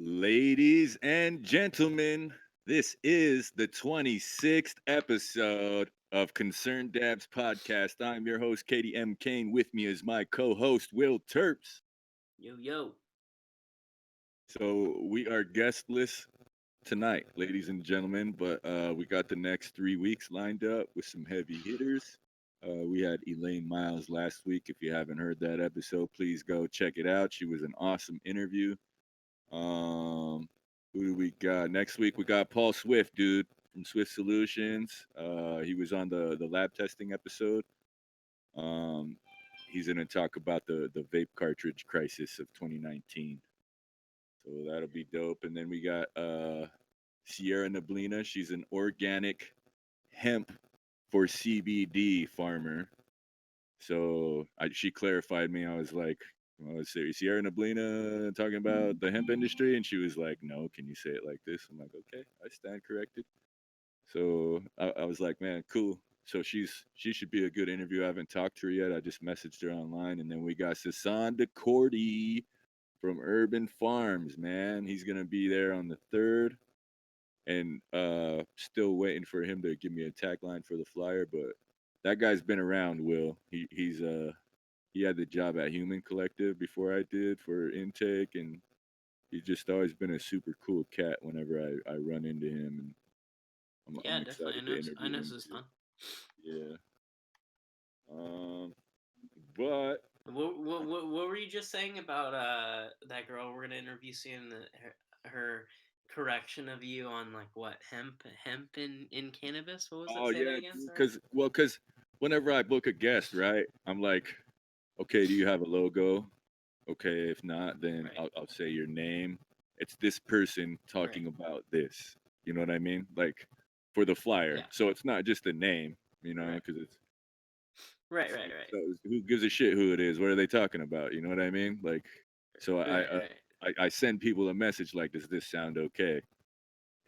Ladies and gentlemen, this is the 26th episode of Concerned Dabs Podcast. I'm your host, Kady M. Kane. With me is my co host, Will Terps. Yo, yo. So we are guestless tonight, ladies and gentlemen, but we got the next 3 weeks lined up with some heavy hitters. We had Elaine Miles last week. If you haven't heard that episode, please go check it out. She was an awesome interview. Um, who do we got next week? We got Paul Swift, dude, from Swift Solutions. He was on the lab testing episode. Um, he's gonna talk about the vape cartridge crisis of 2019. So that'll be dope. And then we got Sierra Neblina. She's an organic hemp for CBD farmer. So she clarified me. I was like, well, let's see, Sierra Neblina talking about the hemp industry, and she was like, "No, can you say it like this?" I'm like, "Okay, I stand corrected." So I was like, "Man, cool." So she should be a good interview. I haven't talked to her yet. I just messaged her online, and then we got Sasan Cordy from Urban Farms. Man, he's gonna be there on the 3rd, and still waiting for him to give me a tagline for the flyer, but that guy's been around. Will he had the job at Human Collective before I did for intake, and he's just always been a super cool cat whenever I run into him, and I'm Yeah, definitely. excited to I interview know him this too. fun. Yeah. Um, but What were you just saying about that girl we're gonna interview soon? Her correction of you on like what hemp in cannabis? What was it? oh Say that yeah, again. Sorry. because whenever I book a guest, right, I'm like, okay, do you have a logo? Okay, if not, then Right. I'll say your name. It's this person Right. talking about this. You know what I mean? Like for the flyer. Yeah. So it's not just a name, Right. because Right. Right. Right. so who gives a shit who it is? What are they talking about? You know what I mean? Like, so Right. Right. I send people a message like, does this sound okay?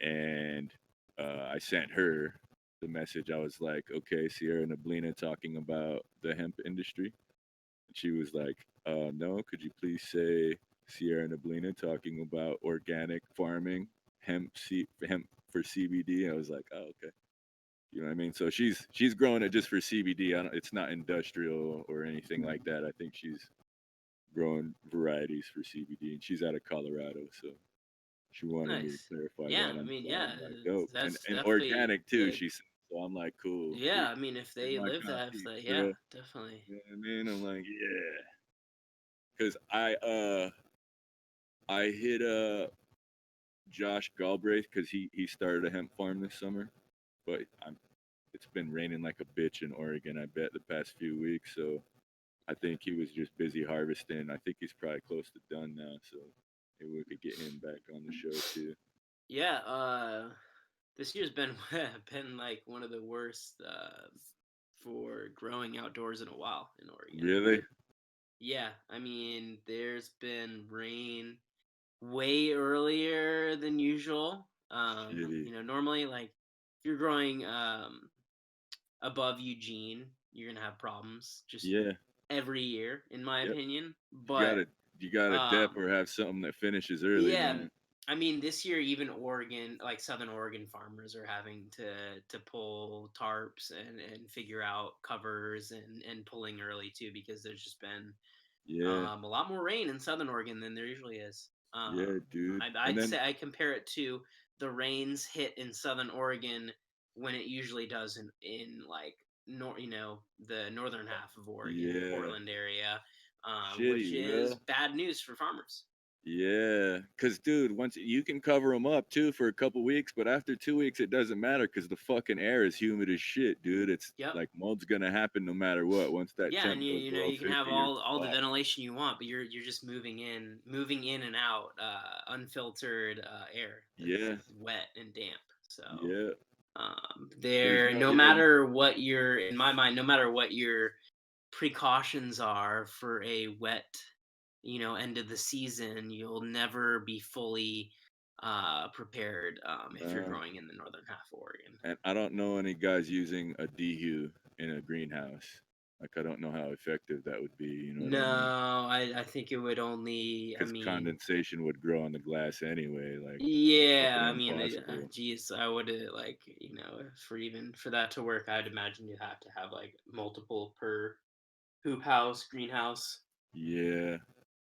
And I sent her the message. I was like, okay, Sierra Neblina talking about the hemp industry. And she was like, no, could you please say Sierra Neblina talking about organic farming, hemp for CBD? I was like, oh, okay. You know what I mean? So she's growing it just for CBD. It's not industrial or anything like that. I think she's growing varieties for CBD, and she's out of Colorado, so she wanted me to Nice. clarify Yeah. that. I I'm, mean, so yeah. I'm like, dope, That's and definitely organic too. big. She said, so I'm like, cool. Yeah. I mean, if You're they my live kind of that, if peeps, they, yeah, girl. definitely. You know what I mean? I'm like, yeah, because I hit Josh Galbraith because he started a hemp farm this summer, but it's been raining like a bitch in Oregon. I bet the past few weeks, so I think he was just busy harvesting. I think he's probably close to done now, so maybe we could get him back on the show too. Yeah. This year's been been like one of the worst for growing outdoors in a while in Oregon. Really? Yeah, I mean, there's been rain way earlier than usual. Shitty. Normally, like if you're growing above Eugene, you're gonna have problems just Yeah. every year, in my Yep. opinion. You But gotta you gotta dep um, or have something that finishes early, yeah, man. I mean, this year even Oregon, like Southern Oregon farmers are having to pull tarps and figure out covers and pulling early too because there's just been Yeah. a lot more rain in Southern Oregon than there usually is. Yeah, dude. And I'd then say I compare it to the rains hit in Southern Oregon when it usually does in like the northern half of Oregon, yeah. Portland area, which Shitty, is Will. bad news for farmers. Yeah, cause dude, once you can cover them up too for a couple weeks, but after 2 weeks it doesn't matter because the fucking air is humid as shit, dude. It's Yep. like mold's gonna happen no matter what. Once that Yeah, temp and goes below you can have 50, you're all the fucked. ventilation you want, but you're just moving in and out unfiltered air that's Yeah, wet and damp. So yeah. There's there, no no yeah, matter what your, in my mind, no matter what your precautions are for a wet, end of the season, you'll never be fully prepared if you're uh, growing in the northern half of Oregon. and I don't know any guys using a DHU in a greenhouse. Like I don't know how effective that would be. You know what I mean? No, I think it would only. I Because mean, condensation would grow on the glass anyway. Like it's yeah, fucking I mean, impossible. geez, I would like for even for that to work, I'd imagine you'd have to have like multiple per hoop house, greenhouse. Yeah.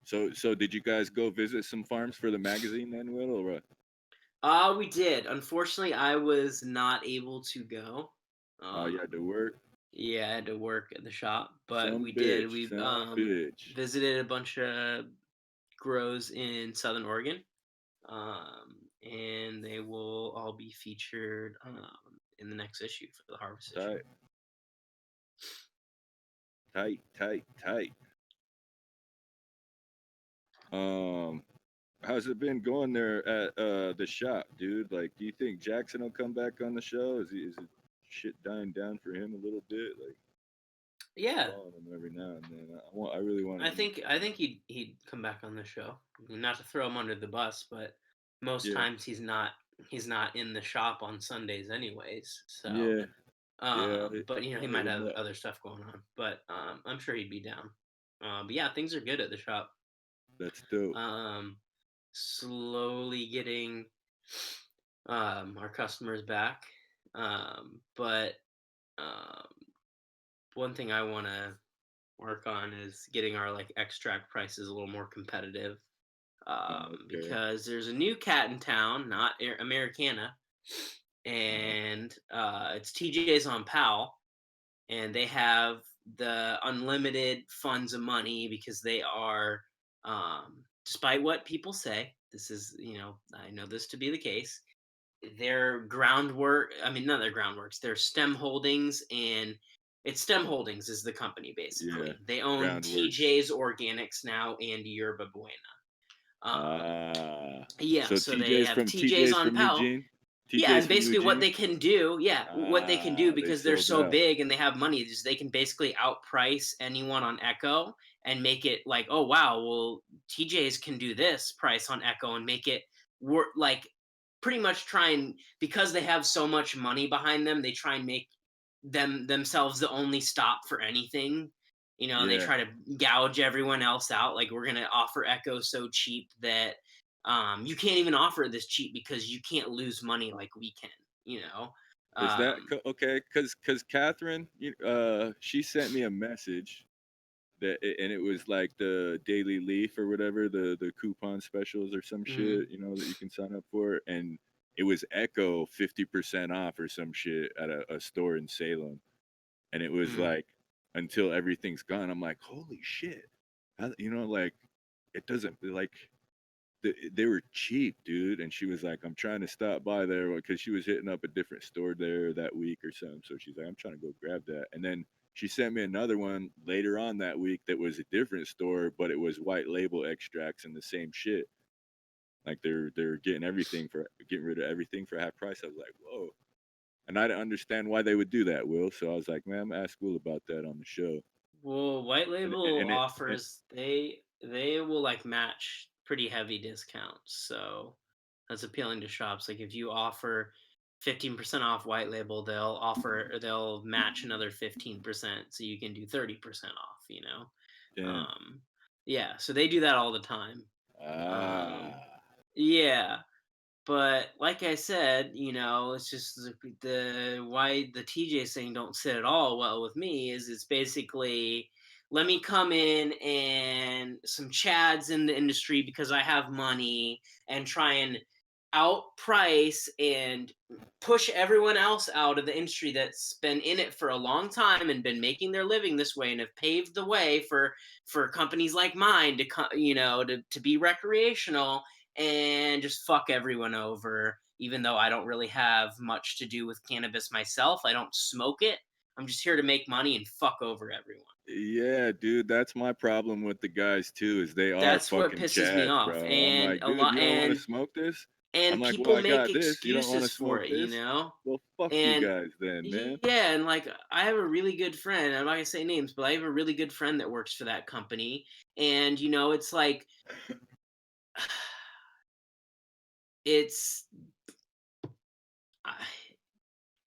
So did you guys go visit some farms for the magazine then, Will, or what? We did. Unfortunately, I was not able to go. You had to Um, work. yeah, I had to work at the shop, but Some we did. bitch, We some bitch. visited a bunch of grows in Southern Oregon, and they will all be featured in the next issue for the Harvest issue. Tight, tight, tight, tight. Um, how's it been going there at the shop, dude? Like, do you think Jackson will come back on the show? Is it shit dying down for him a little bit? Like, Yeah, calling him every now and then. I really want I him to think come I on. think he'd come back on the show. I mean, not to throw him under the bus, but most Yeah, times he's not in the shop on Sundays anyways. So, yeah, yeah. but he I'll hit might him have up. other stuff going on. But I'm sure he'd be down. But yeah, things are good at the shop. That's dope. Um, slowly getting our customers back. But um, one thing I want to work on is getting our like extract prices a little more competitive. Okay, Because there's a new cat in town, not Americana, uh, and it's TJ's on Pal, and they have the unlimited funds of money because they are, despite what people say, this is, I know this to be the case. Their groundwork, I mean, not their groundworks, their stem holdings, and it's Stem Holdings is the company yeah. basically. They own Groundworks. TJ's Organics now and Yerba Buena. Um, Ah, yeah, so so they have TJ's TJ's on from Pal. Eugene. Yeah, TJ's and from basically Eugene. what they can do They because they're sold so out. big and they have money is they can basically outprice anyone on Echo and make it like, oh wow, well TJ's can do this price on Echo and make it work like pretty much try and because they have so much money behind them, they try and make themselves the only stop for anything. And they Yeah. try to gouge everyone else out. Like we're gonna offer Echo so cheap that you can't even offer it this cheap because you can't lose money like we can. You know. Is that Um, okay? Cause Catherine, she sent me a message and it was like the Daily Leaf or whatever, the coupon specials or some mhm, shit, that you can sign up for, and it was Echo 50% off or some shit at a store in Salem, and it was mhm. like until everything's gone. I'm like, holy shit, like it doesn't like they were cheap, dude. And she was like, I'm trying to stop by there because she was hitting up a different store there that week or something. So she's like, I'm trying to go grab that. And then she sent me another one later on that week that was a different store, but it was white label extracts and the same shit. Like they're getting rid of everything for half price. I was like, whoa. And I didn't understand why they would do that, Will. So I was like, man, I'm gonna ask Will about that on the show. Well, white And label and it, and offers they will like match pretty heavy discounts. So that's appealing to shops. Like if you offer 15% off white label, they'll match another 15% so you can do 30% off. damn. Um yeah, so they do that all the time. Um Ah. yeah. But like I said, it's just the why the TJ thing don't sit at all well with me is it's basically let me come in and some chads in the industry because I have money and try and outprice and push everyone else out of the industry that's been in it for a long time and been making their living this way and have paved the way for companies like mine to to be recreational and just fuck everyone over. Even though I don't really have much to do with cannabis myself, I don't smoke it. I'm just here to make money and fuck over everyone. Yeah, dude, that's my problem with the guys too, is they are That's what fucking pisses me chads, off. bro. I'm And like, a dude, lot you don't want to smoke this? I'm and like, well, people I make got this. You don't want to excuses smoke for it, this? Well, fuck you And guys then, man. yeah, and like I have a really good friend. I'm not gonna say names, but I have a really good friend that works for that company. And it's like it's I-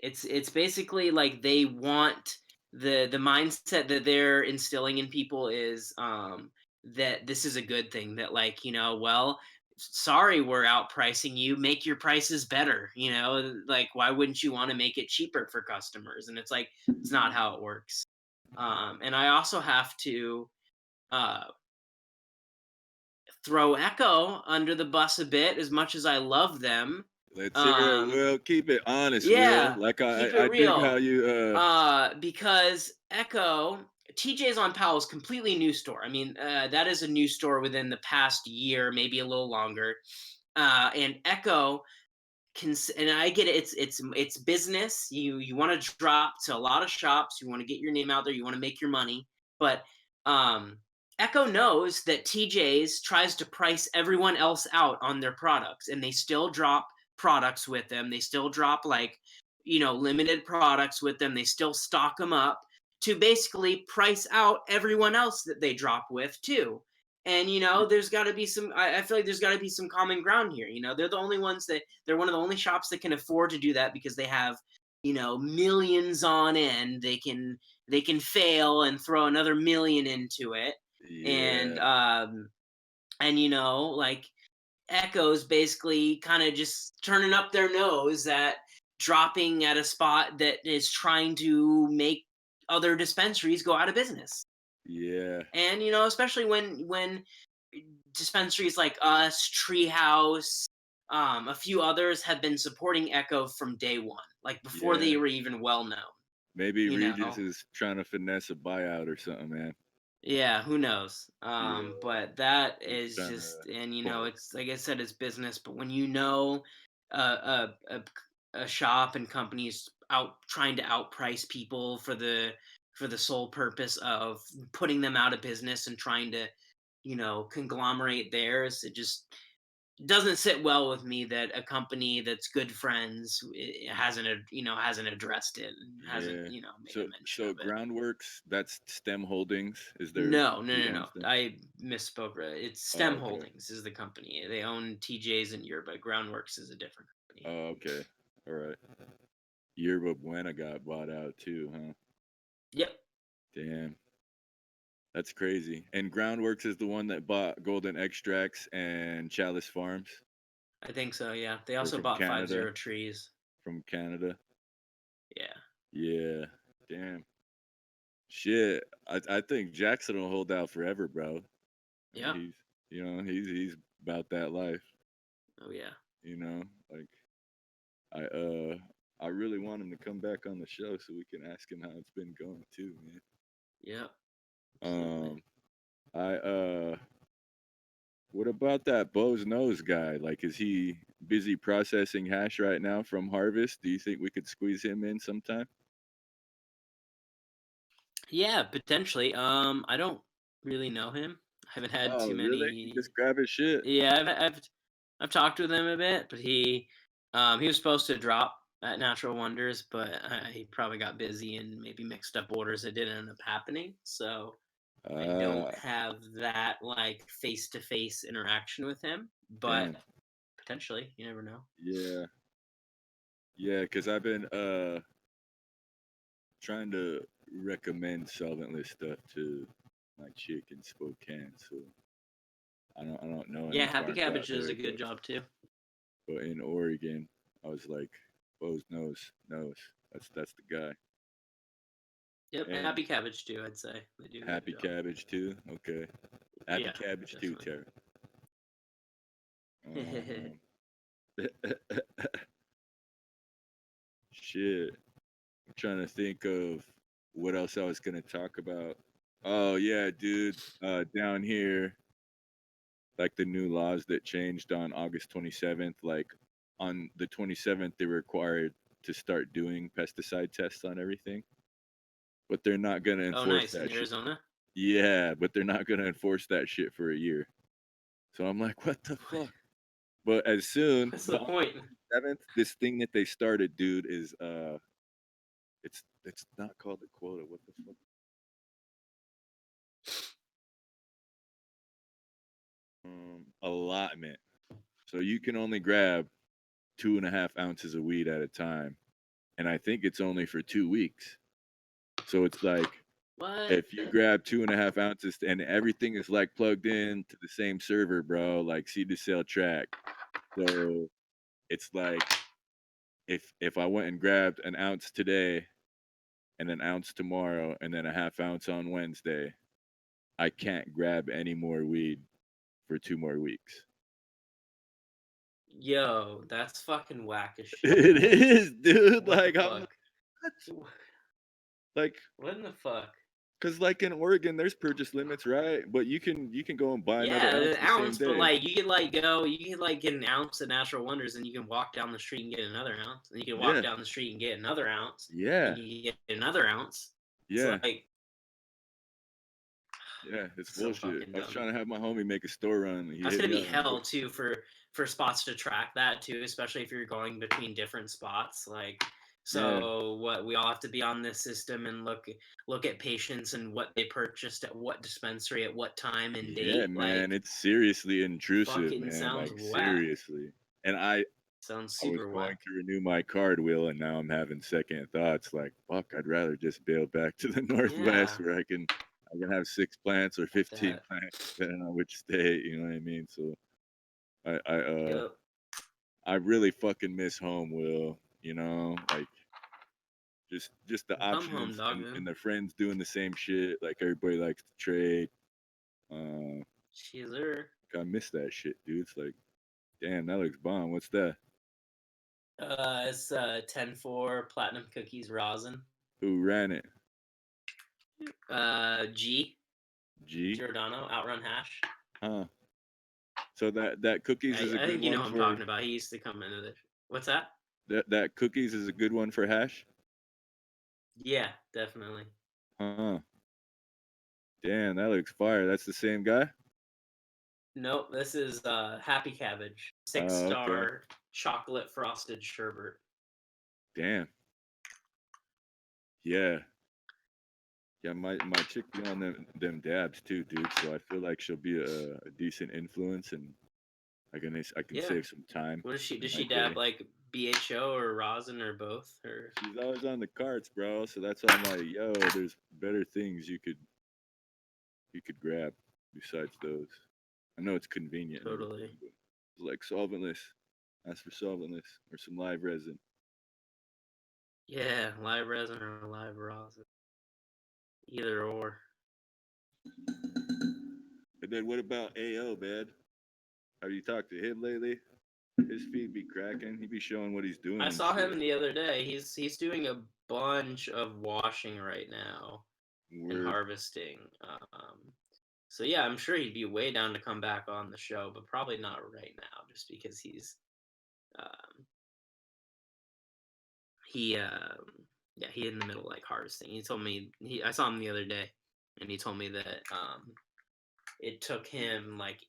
it's basically like they want the mindset that they're instilling in people is that this is a good thing, that like, well, sorry we're outpricing you, make your prices better, like why wouldn't you want to make it cheaper for customers? And it's like, it's not how it works. And I also have to uh throw Echo under the bus a bit, as much as I love them. Let's hear it, um Will. Keep it honest, Will. Yeah, Like keep it I dig how real. you Because Echo, TJ's on Powell's completely new store. I mean, that is a new store within the past year, maybe a little longer. And Echo and I get it. It's business. You want to drop to a lot of shops. You want to get your name out there. You want to make your money. But um, Echo knows that TJ's tries to price everyone else out on their products, and they still drop products with them. They still drop like limited products with them. They still stock them up to basically price out everyone else that they drop with too. And there's got to be some. I feel like there's got to be some common ground here. They're the only ones that they're one of the only shops that can afford to do that, because they have millions on end. They can fail and throw another million into it. and yeah. um and like Echoes basically kind of just turning up their nose at dropping at a spot that is trying to make other dispensaries go out of business. Yeah. And especially when dispensaries like us, Treehouse, a few others have been supporting Echo from day one, like before Yeah. they were even well known. Maybe You Regis know, is trying to finesse a buyout or something, man. yeah, who knows? Yeah. But that He's is trying just, to and ball. it's like I said, it's business. But when a shop and companies out trying to outprice people for the sole purpose of putting them out of business and trying to conglomerate theirs, it just doesn't sit well with me that a company that's good friends hasn't addressed it and hasn't Yeah. made a mention So of it. Groundworks, that's STEM Holdings. Is there No, no, he no, no. owns them? I misspoke. It's Oh, STEM okay. Holdings is the company. They own TJ's and Yerba. Groundworks is a different company. Oh, okay. All right. Yerba Buena got bought out too, huh? Yep, Damn. That's crazy. And Groundworks is the one that bought Golden Extracts and Chalice Farms. I think so. Yeah, they They're also from bought Five Canada. Zero Trees. From Canada. Yeah, Yeah. Damn. Shit. I think Jackson will hold out forever, bro. yep. He's he's about that life, Oh yeah, you know? Like I uh I really want him to come back on the show so we can ask him how it's been going too, man. yep. Absolutely. Um I what about that Bo's Nose guy? Like is he busy processing hash right now from harvest? Do you think we could squeeze him in sometime? Yeah, potentially. I don't really know him. I haven't had Oh, too really? You many. just grab his shit. Yeah, I've talked with him a bit, but he was supposed to drop at Natural Wonders, but he probably got busy and maybe mixed up orders that didn't end up happening. So I don't Uh have that like face to face interaction with him, but damn. potentially, you never know. Yeah. Yeah, cuz I've been trying to recommend solventless stuff to my chick in Spokane. So I don't know any Yeah, Happy farms out Cabbage does a there, good job too. but in Oregon, I was like, Bo's knows. That's the guy. Yep, And Happy Cabbage too. I'd say they do a good Happy job. Cabbage too. Okay, Happy Yeah, Cabbage too, definitely. Terry. Um, shit. I'm trying to think of what else I was gonna talk about. Oh yeah, dude. Down here, like the new laws that changed on August 27th, like on the 27th, they were required to start doing pesticide tests on everything, but they're not going to Oh, enforce nice in that shit. Arizona. Yeah, but they're not going to enforce that shit for a year. So I'm like, what the fuck? But as soon, What's the but on point? the 27th, this thing that they started, dude, is it's not called a quota. What the fuck? Allotment. So you can only grab 2.5 ounces of weed at a time, and I think it's only for 2 weeks. So it's like What? if you grab 2.5 ounces and everything is like plugged in to the same server, bro, like seed to sale track. So it's like if I went and grabbed an ounce today and an ounce tomorrow and then a half ounce on Wednesday, I can't grab any more weed for 2 more weeks. Yo, that's fucking whack as shit. It is, dude. What the Like I'm fuck? what? Like, What in the fuck? cause like in Oregon, there's purchase limits, right? But you can go and buy another Yeah, ounce an the same ounce, but day. like you can get an ounce of Natural Wonders, and you can walk down the street and get another ounce, and you can walk Yeah, down the street and get another ounce, and yeah, you get another ounce. It's yeah, like yeah. It's so bullshit. fucking I was dumb. trying to have my homie make a store run. He That's hit gonna me be up. I'm like, hell too for spots to track that too, especially if you're going between different spots. Like, yeah, so what we all have to be on this system and look at patients and what they purchased at what dispensary at what time and yeah, date. man. Like, It's seriously intrusive, fucking man. sounds Like whack. seriously. And Sounds I was super going whack. to renew my card, Will, and now I'm having second thoughts. Like, fuck, I'd rather just bail back to the Northwest Yeah, where I can have 6 plants or at 15 that. plants, depending on which state. You know what I mean? So I Yep. I really fucking miss home, Will. Like just the Well, come home, options dog. and Then the friends doing the same shit. Like everybody likes to trade. Uh, cheeser. I miss that shit, dude. It's like, damn, that looks bomb. What's that? It's 10-4 platinum cookies rosin. Who ran it? G G. Giordano Outrun Hash. Huh. So that cookies is a I good think you know one what I'm for talking about. He used to come into this. What's that? that cookies is a good one for hash. Yeah, definitely. Huh. Damn, that looks fire. That's the same guy. Nope, this is Happy Cabbage, six Oh, okay. star chocolate frosted sherbet. Damn. Yeah. Yeah, my chick be on them dabs too, dude. So I feel like she'll be a decent influence, and I can Yeah. save some time What does she? in Does my she dab day. like BHO or rosin or both? Or She's always on the carts, bro. So that's why I'm like, yo, there's better things you could grab besides those. I know it's convenient and everything, totally. but it's like solventless. Ask for solventless or some live resin. Yeah, live resin or live rosin, either or. And then what about AO, man? Have you talked to him lately? His feed be cracking. He be showing what he's doing I and saw him shit. the other day. He's doing a bunch of washing right now and Word. harvesting. So yeah, I'm sure he'd be way down to come back on the show, but probably not right now, just because um, he yeah, he in the middle of like harvesting. He told me I saw him the other day, and he told me that it took him like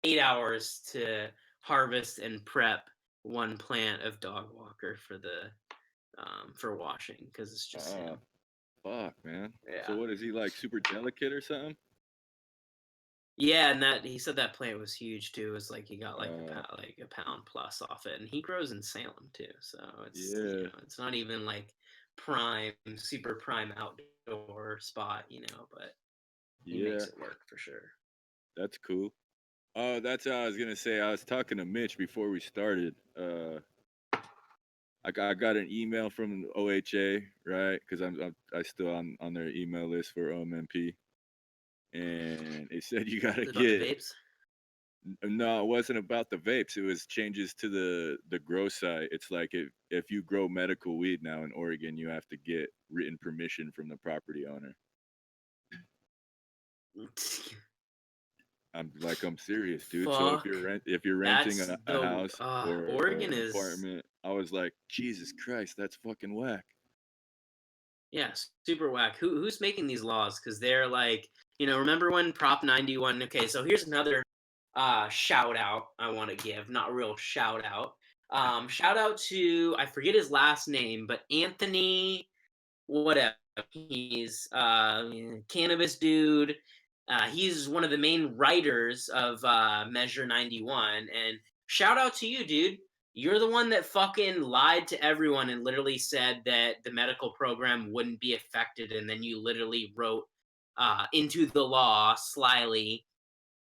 8 hours to harvest and prep one plant of dog walker for washing because it's just Uh, him. fuck, man. So Yeah. what is he like? Super delicate or something? Yeah, and that he said that plant was huge too. It was like he got Uh, like a pound plus off it, and he grows in Salem too. So it's yeah, it's not even like prime, super prime outdoor spot, but he yeah. makes it work for sure. That's cool. Oh, that's how I was gonna say. I was talking to Mitch before we started. I got an email from OHA, right? Because I still on their email list for OMMP, and it said you gotta Is it about the get. vapes? No, it wasn't about the vapes. It was changes to the grow site. It's like if you grow medical weed now in Oregon, you have to get written permission from the property owner. I'm serious, dude. So if Fuck. you're renting That's a the house or Oregon an is apartment, I was like, Jesus Christ, that's fucking whack. yeah, super whack. Who's making these laws? Because they're like, remember when Prop 91? Okay, so here's another shout out I want to give, not real shout out. Shout out to I forget his last name, but Anthony whatever. He's cannabis dude. He's one of the main writers of Measure 91, and shout out to you, dude. You're the one that fucking lied to everyone and literally said that the medical program wouldn't be affected, and then you literally wrote into the law slyly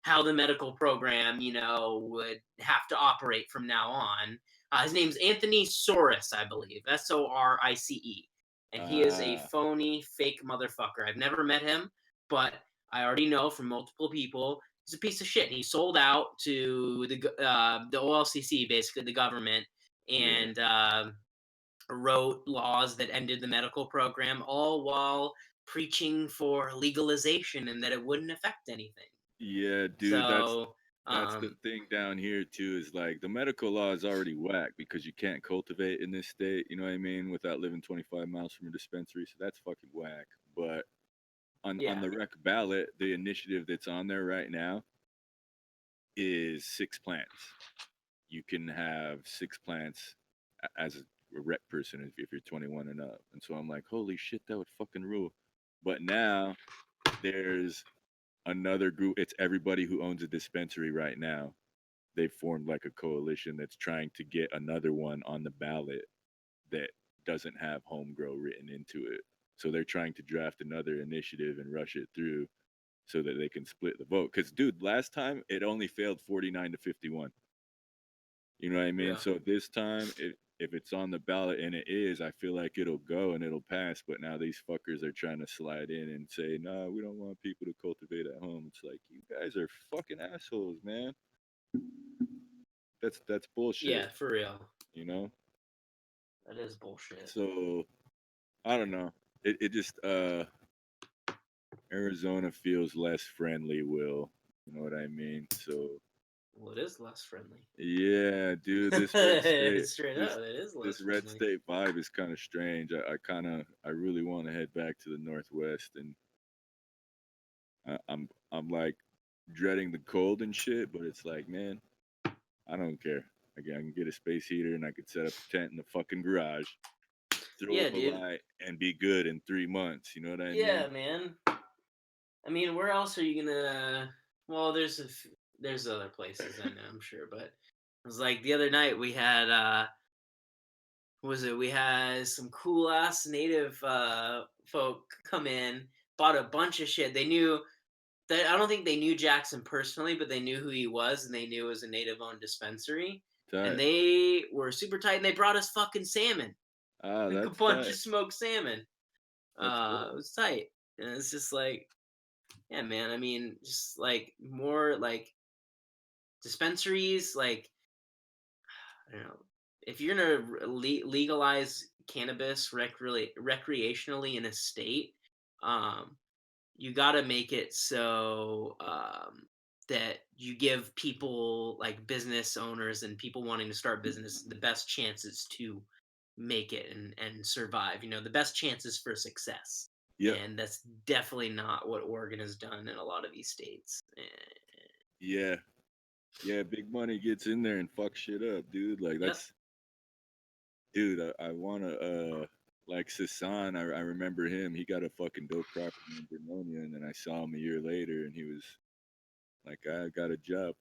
how the medical program, would have to operate from now on. His name's Anthony Soros, I believe. Sorice. And he is a Ah, phony, fake motherfucker. I've never met him, but I already know from multiple people he's a piece of shit. He sold out to the OLCC, basically the government, yeah. and wrote laws that ended the medical program, all while preaching for legalization and that it wouldn't affect anything. Yeah, dude, So, that's the um, thing down here too, is like the medical law is already whack because you can't cultivate in this state, you know what I mean, without living 25 miles from a dispensary. So that's fucking whack. But on yeah, the rec ballot, the initiative that's on there right now is 6 plants. You can have 6 plants as a rec person if you're 21 and up. And so I'm like, holy shit, that would fucking rule. But now there's another group. It's everybody who owns a dispensary right now. They've formed like a coalition that's trying to get another one on the ballot that doesn't have home grow written into it. So they're trying to draft another initiative and rush it through so that they can split the vote. Because, dude, last time it only failed 49 to 51. You know what I mean? yeah, So this time, if it's on the ballot and it is, I feel like it'll go and it'll pass. But now these fuckers are trying to slide in and say, "No, we don't want people to cultivate at home." It's like you guys are fucking assholes, man. That's bullshit. yeah, for real. You know. That is bullshit. So I don't know. It just Arizona feels less friendly. Will you know what I mean? So Well, it is less friendly. yeah, dude, this red state, Straight this up, it is this less red friendly. state vibe is kind of strange. I really want to head back to the Northwest, and I'm like dreading the cold and shit. But it's like, man, I don't care. I can get a space heater and I could set up a tent in the fucking garage, throw Yeah, up a dude. light, and be good in 3 months. You know what I mean? Yeah, man. I mean, where else are you gonna? Well, there's other places I know, I'm sure, but it was like the other night we had what was it? We had some cool ass native folk come in, bought a bunch of shit. They knew that I don't think they knew Jackson personally, but they knew who he was and they knew it was a native owned dispensary. And Tight. they were super tight and they brought us fucking salmon. Ah, Like a that's bunch of tight. smoked salmon. That's It cool. was tight. And it's just like, yeah, man. I mean, just like more like dispensaries, like I don't know. If you're gonna legalize cannabis recreationally in a state, um, you got to make it so that you give people like business owners and people wanting to start business the best chances to make it and survive. The best chances for success. Yep. And that's definitely not what Oregon has done in a lot of these states. Yeah. Yeah. Big money gets in there and fucks shit up, dude. Like Yep. that's, dude. I wanna like Sasan. I remember him. He got a fucking dope property in Vernonia, and then I saw him a year later, and he was like, I got a job.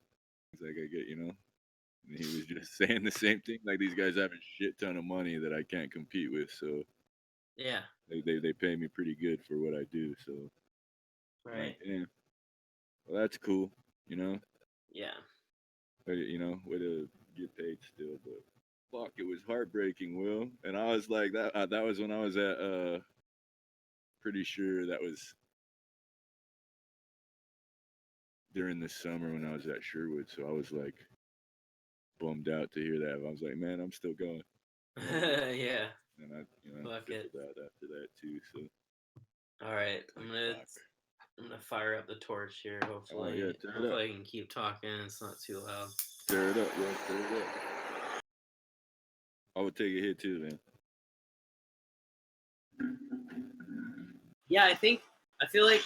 He's like, I get, you know. And he was just saying the same thing. Like these guys have a shit ton of money that I can't compete with, so Yeah. they pay me pretty good for what I do. So I'm like, Right. damn, well that's cool, you know. Yeah. You know, way to get paid still, but fuck, it was heartbreaking, Will. And I was like, that that was when I was at pretty sure that was during the summer when I was at Sherwood. So I was like bummed out to hear that. I was like, man, I'm still going. You know what I mean? Yeah. And I, Fuck it. fizzled out after that too. So All right. I'm gonna fuck. I'm gonna fire up the torch here. Oh yeah, Hopefully, tear it up, hopefully I can keep talking. It's not too loud. tear it up, yo, tear it up. I would take a hit too, man. Yeah, I feel like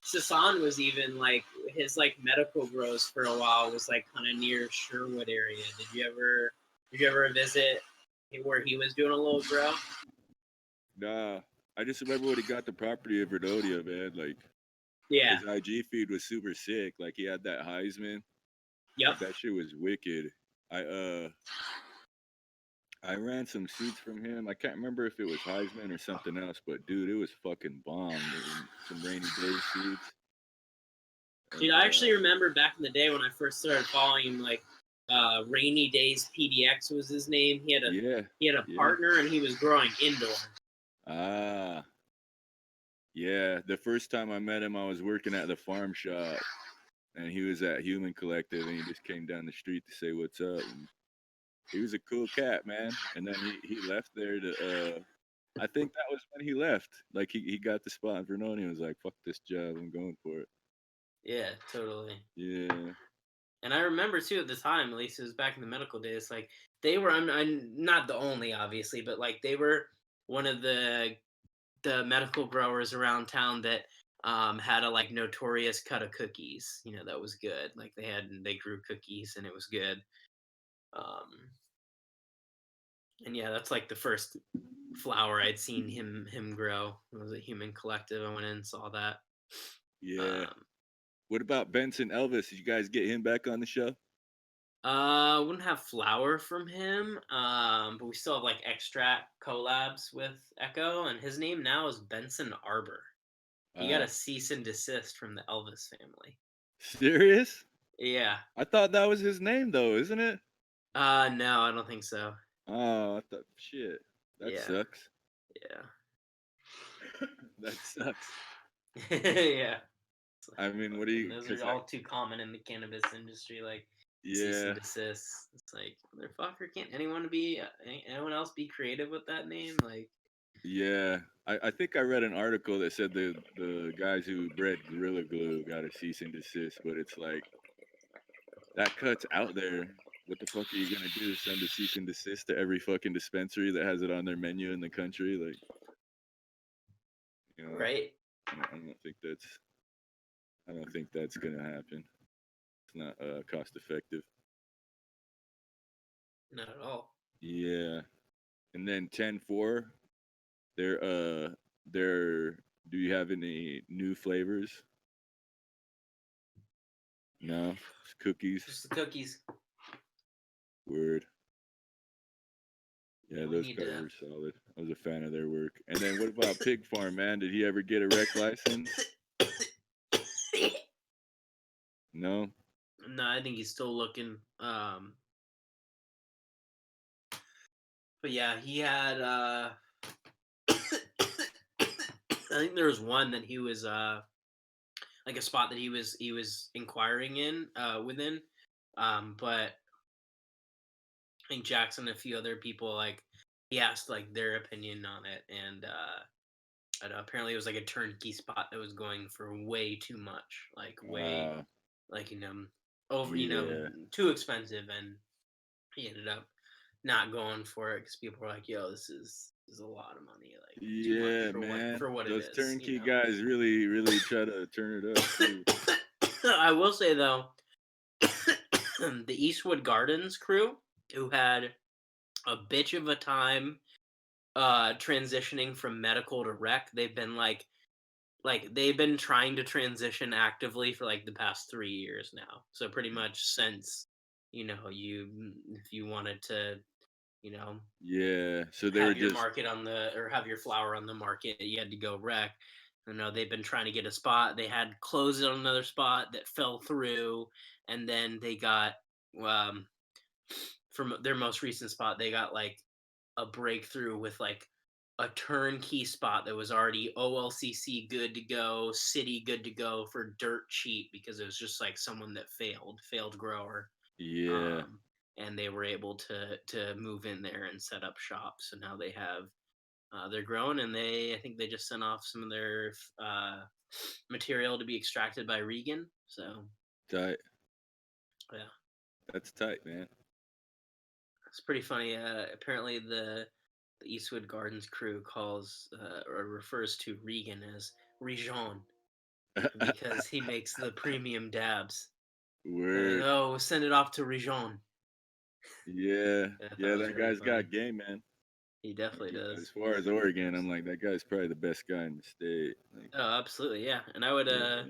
Sasan was even like his like medical grows for a while was like kind of near Sherwood area. Did you ever visit where he was doing a little grow? Nah, I just remember when he got the property of Vernonia, man. Like Yeah. his IG feed was super sick. Like he had that Heisman. Yep. Like that shit was wicked. I I ran some seeds from him. I can't remember if it was Heisman or something else, but dude, it was fucking bomb. Some rainy day seeds, Dude, and I actually remember back in the day when I first started following him, like Rainy Days PDX was his name. yeah, He had a yeah. partner and he was growing indoor. Ah, yeah. The first time I met him, I was working at the farm shop, and he was at Human Collective, and he just came down the street to say what's up. And he was a cool cat, man. And then he left there to I think that was when he left. Like he got the spot in Vernon. He was like, "Fuck this job, I'm going for it." Yeah, totally. Yeah, And I remember too at the time, at least it was back in the medical days, like they were I'm not the only obviously, but like they were one of the medical growers around town that had a like notorious cut of cookies, that was good. Like they grew cookies and it was good. Um and yeah, that's like the first flower I'd seen him grow. It was a Human Collective. I went in and saw that. yeah. Um What about Benson Elvis? Did you guys get him back on the show? wouldn't have flower from him, but we still have like extract collabs with Echo, and his name now is Benson Arbor. He got Uh, a cease and desist from the Elvis family. Serious? Yeah. I thought that was his name though, isn't it? No, I don't think so. Oh, I thought shit. That Yeah, sucks. yeah, That sucks. yeah. It's like, I mean, what do fucking, you? those Cause are all too common in the cannabis industry. Like cease and yeah, desist. It's like, motherfucker, can't anyone else be creative with that name? Like, yeah. I think I read an article that said the guys who bred Gorilla Glue got a cease and desist, but it's like that cut's out there. What the fuck are you gonna do? Send a cease and desist to every fucking dispensary that has it on their menu in the country? Like, you know, right? I don't think that's gonna happen. It's not cost effective. Not at all. Yeah. And then 10-4, they're they're do you have any new flavors? No. It's cookies. Just the cookies. Word. Yeah, Yeah, we those need guys to. are solid. I was a fan of their work. And then what about Pig Farm, man? Did he ever get a rec license? No. No, I think he's still looking. But yeah, he had. I think there was one that he was like a spot that he was inquiring in within, but I think Jackson and a few other people like he asked like their opinion on it, and apparently it was like a turnkey spot that was going for way too much, like way Uh like over yeah. too expensive, and he ended up not going for it because people were like, "Yo, this is a lot of money, like too much Yeah, for what man. for what it Those is." turnkey guys really try to turn it up too. I will say though, the Eastwood Gardens crew, who had a bitch of a time transitioning from medical to rec, they've been trying to transition actively for like the past 3 years now. So pretty much since if you wanted to you know Yeah. So they were have your just market on the or have your flower on the market, you had to go rec. They've been trying to get a spot. They had closed on another spot that fell through, and then they got um from their most recent spot, they got like a breakthrough with like a turnkey spot that was already OLCC good to go, city good to go for dirt cheap because it was just like someone that failed grower. yeah. Um, and they were able to move in there and set up shop. So now they have they're growing, and I think they just sent off some of their material to be extracted by Regan. So Tight. yeah, That's tight, man. it's pretty funny. Apparently the Eastwood Gardens crew calls or refers to Regan as Rejon because he makes the premium dabs. They're like, Word. oh, we'll send it off to Rejon. Yeah. I thought Yeah, it was that really guy's funny. got game, man. He Like definitely does. as far as Oregon, I'm like that guy's probably the best guy in the state. Like, Oh, absolutely, yeah. And I would yeah.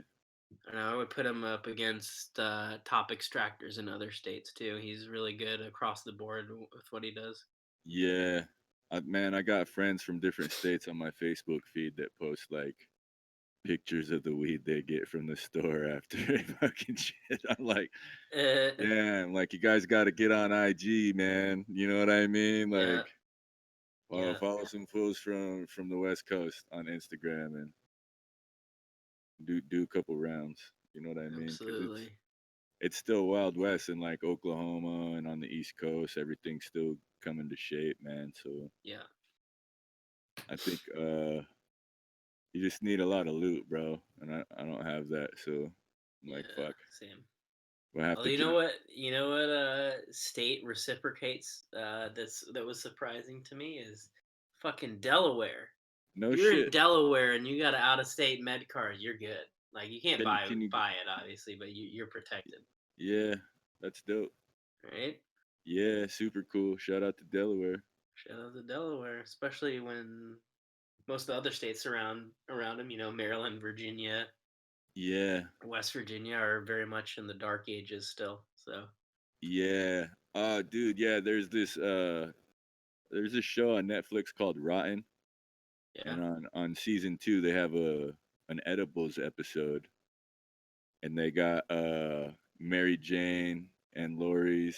I know I would put him up against top extractors in other states too. He's really good across the board with what he does. Yeah. Man, I got friends from different states on my Facebook feed that post like pictures of the weed they get from the store after they fucking shit. I'm like, Uh, damn, like you guys got to get on IG, man. You know what I mean? yeah, Like, yeah, follow some fools from the West Coast on Instagram and do a couple rounds. You know what I mean? Because absolutely. it's still Wild West in like Oklahoma and on the East Coast. Everything's still coming to shape, man. So Yeah, I think you just need a lot of loot, bro. And I don't have that, so I'm like, yeah, fuck. same. We'll have Well, to you get know what? You know what? State reciprocates. That was surprising to me is fucking Delaware. no You're in shit. Delaware and you got an out of state med card. You're good. Like you can't Can you? buy it obviously, but you're protected, Yeah, that's dope. right? Yeah, super cool. Shout out to Delaware. Shout out to Delaware, especially when most of the other states around them, Maryland, Virginia, Yeah, West Virginia are very much in the dark ages still. So yeah. Dude, yeah. There's this show on Netflix called Rotten, yeah, and on season 2 they have an edibles episode, and they got Mary Jane and Lori's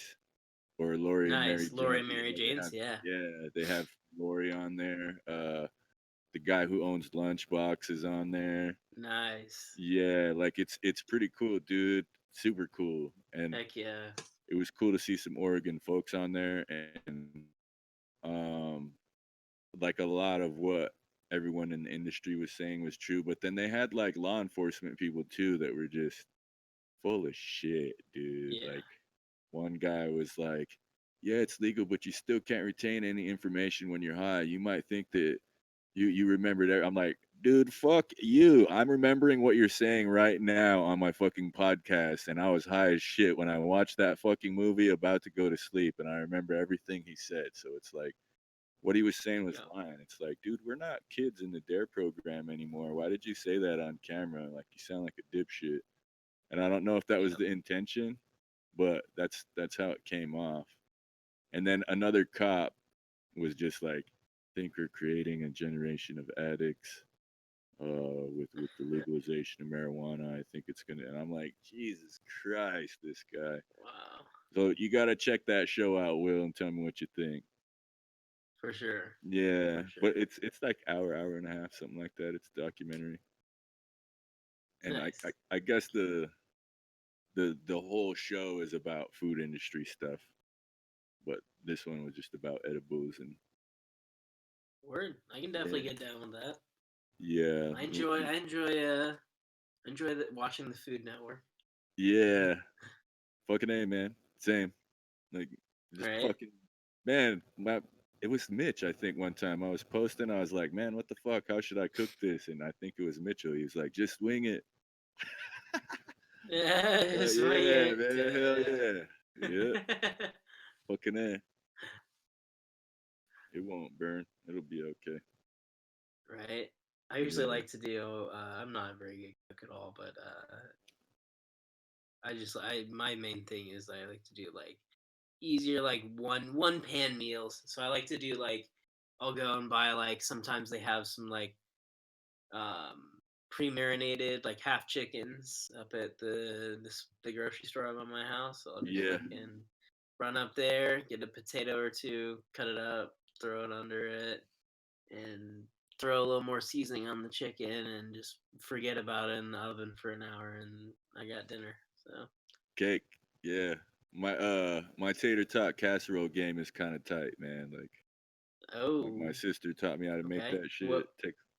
or Lori and Mary nice. Lori Jane. Mary Janes, yeah, They have Lori on there. The guy who owns Lunchbox is on there. nice. Yeah, like it's pretty cool, dude. Super cool. And Heck yeah, it was cool to see some Oregon folks on there and um like a lot of what everyone in the industry was saying was true, but then they had like law enforcement people too that were just full of shit, dude. yeah, Like one guy was like, "Yeah, it's legal, but you still can't retain any information when you're high. You might think that you remembered it." I'm like, "Dude, fuck you. I'm remembering what you're saying right now on my fucking podcast, and I was high as shit when I watched that fucking movie about to go to sleep, and I remember everything he said." So it's like what he was saying was yeah, fine. It's like, dude, we're not kids in the Dare program anymore. Why did you say that on camera? Like you sound like a dipshit. And I don't know if that was yeah, the intention, but that's how it came off. And then another cop was just like, think we're creating a generation of addicts with the legalization of marijuana. I think it's gonna. And I'm like, Jesus Christ, this guy. wow, So you gotta check that show out, Will, and tell me what you think. for sure, Yeah, for but sure. it's like hour and a half, something like that. It's a documentary, and Nice. I guess the whole show is about food industry stuff, but this one was just about edibles and Word. I can definitely yeah, get down with that. yeah, I enjoy watching the Food Network. yeah. Fucking a, man. Same. Like just Right? fucking man. It was Mitch. I think one time I was posting. I was like, man, what the fuck? How should I cook this? And I think it was Mitchell. He was like, just wing it. Yeah, swing Yeah, it. man. Hell yeah. Yeah. Fucking a. It won't burn. It'll be okay. Right. I usually Yeah. like to do. I'm not a very good cook at all, but I my main thing is I like to do like easier like one pan meals. So I like to do like I'll go and buy like sometimes they have some like pre-marinated like half chickens up at the grocery store up on my house. So I'll just Yeah. fucking run up there, get a potato or two, cut it up, throw it under it, and throw a little more seasoning on the chicken, and just forget about it in the oven for an hour, and I got dinner. So Cake. Yeah. My tater tot casserole game is kind of tight, man. Like my oh, sister taught me how to make okay. that shit.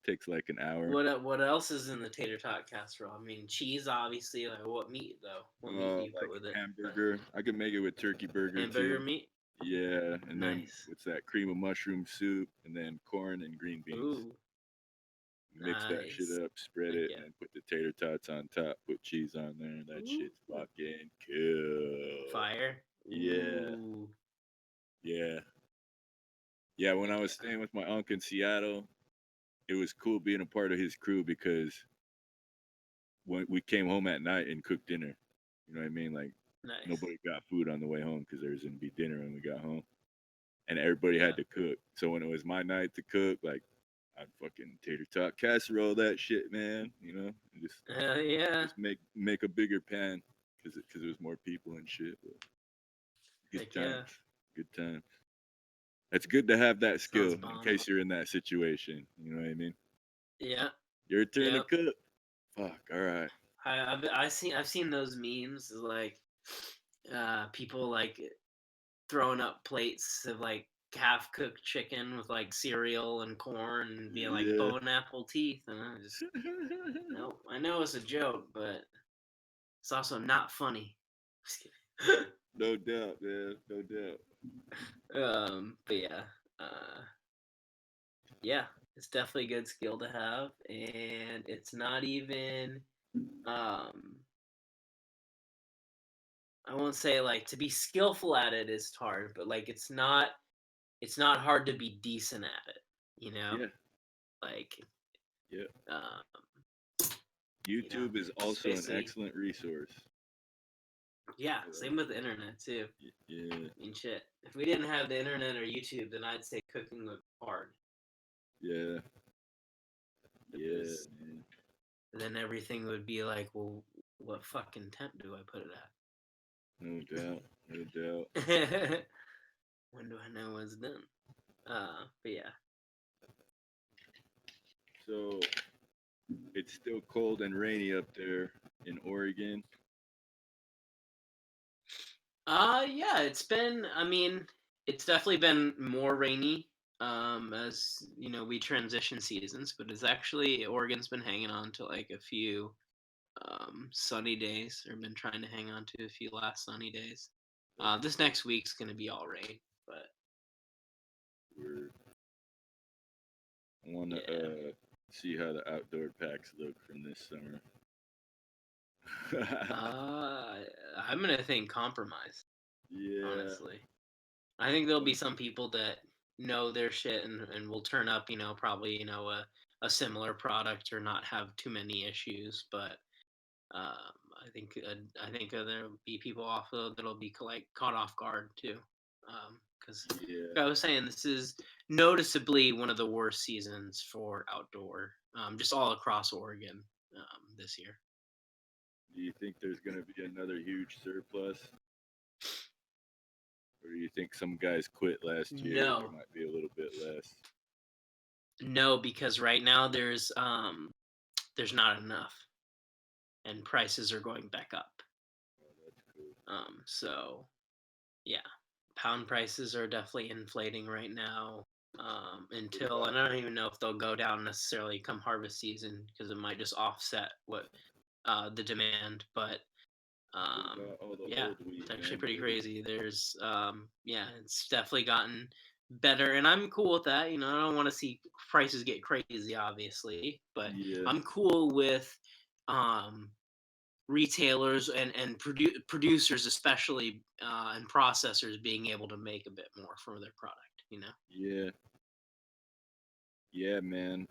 Takes like an hour. What else is in the tater tot casserole? I mean, cheese, obviously. Like, what meat though? What meat do you put Like with it? hamburger. I can make it with turkey burger Hamburger too. meat. Yeah, and then Nice. what's that? Cream of mushroom soup, and then corn and green beans. Ooh, Mix that shit nice. up, spread Heck it, yeah. and then put the tater tots on top. Put cheese on there. That Ooh, shit's fucking cool. fire. Yeah, Ooh, yeah, yeah. When heck I was yeah. staying with my uncle in Seattle, it was cool being a part of his crew because when we came home at night and cooked dinner. You know what I mean? Like Nice. nobody got food on the way home because there was gonna be dinner when we got home, and everybody Yeah. had to cook. So when it was my night to cook, like I'd fucking tater tot casserole that shit, man. You know, and Hell yeah. just make a bigger pan because it was more people and shit. But good Heck times, yeah. good times. It's good to have that Sounds skill in bomb. case you're in that situation. You know what I mean? Yeah. Your turn to Yep. cook. Fuck. All right. I've seen those memes like people like throwing up plates of like half cooked chicken with like cereal and corn and being like Yeah. bone apple teeth, and I just no, I know it's a joke, but it's also not funny. Just kidding. No doubt, man. No doubt. But yeah, uh, yeah, it's definitely a good skill to have, and it's not even um I won't say like to be skillful at it is hard, but like it's not hard to be decent at it, you know? Yeah. Like Yeah. um, YouTube is just also an basically excellent resource. yeah, I same like with the internet too. Yeah. I mean shit. If we didn't have the internet or YouTube, then I'd say cooking would be hard Yeah. Yeah, because man. then everything would be like, well, what fucking temp do I put it No doubt. No doubt. at? When do I know when it's done? But yeah. So it's still cold and rainy up there in Oregon. Yeah, I mean, it's definitely been more rainy as, we transition seasons, but it's actually Oregon's been hanging on to like a few sunny days, or been trying to hang on to a few last sunny days. That's This next week's going to be all rain, but weird. I want to yeah. see how the outdoor packs look from this summer. Uh I'm going to think compromise, Yeah. honestly. I think there'll be One, some people that know their shit and will turn up, probably, a similar product or not have too many issues. But um, I think there'll be people also that'll be like caught off guard too. Because yeah. like I was saying, this is noticeably one of the worst seasons for outdoor, just all across Oregon this year. Do you think there's going to be another huge surplus? Or do you think some guys quit last year and there No, might be a little bit less? no, because right now there's not enough, and prices are going back up. Oh, that's cool. So yeah, pound prices are definitely inflating right now. What Until, about and I don't even know if they'll go down necessarily come harvest season because it might just offset what the demand. But what about all the yeah, old wheat, it's actually man? pretty What do crazy. There's yeah, it's definitely gotten better, and I'm cool with that. I don't want to see prices get crazy, obviously, but Yeah, I'm cool with um retailers and producers, especially, and processors, being able to make a bit more for their product. yeah, yeah, man.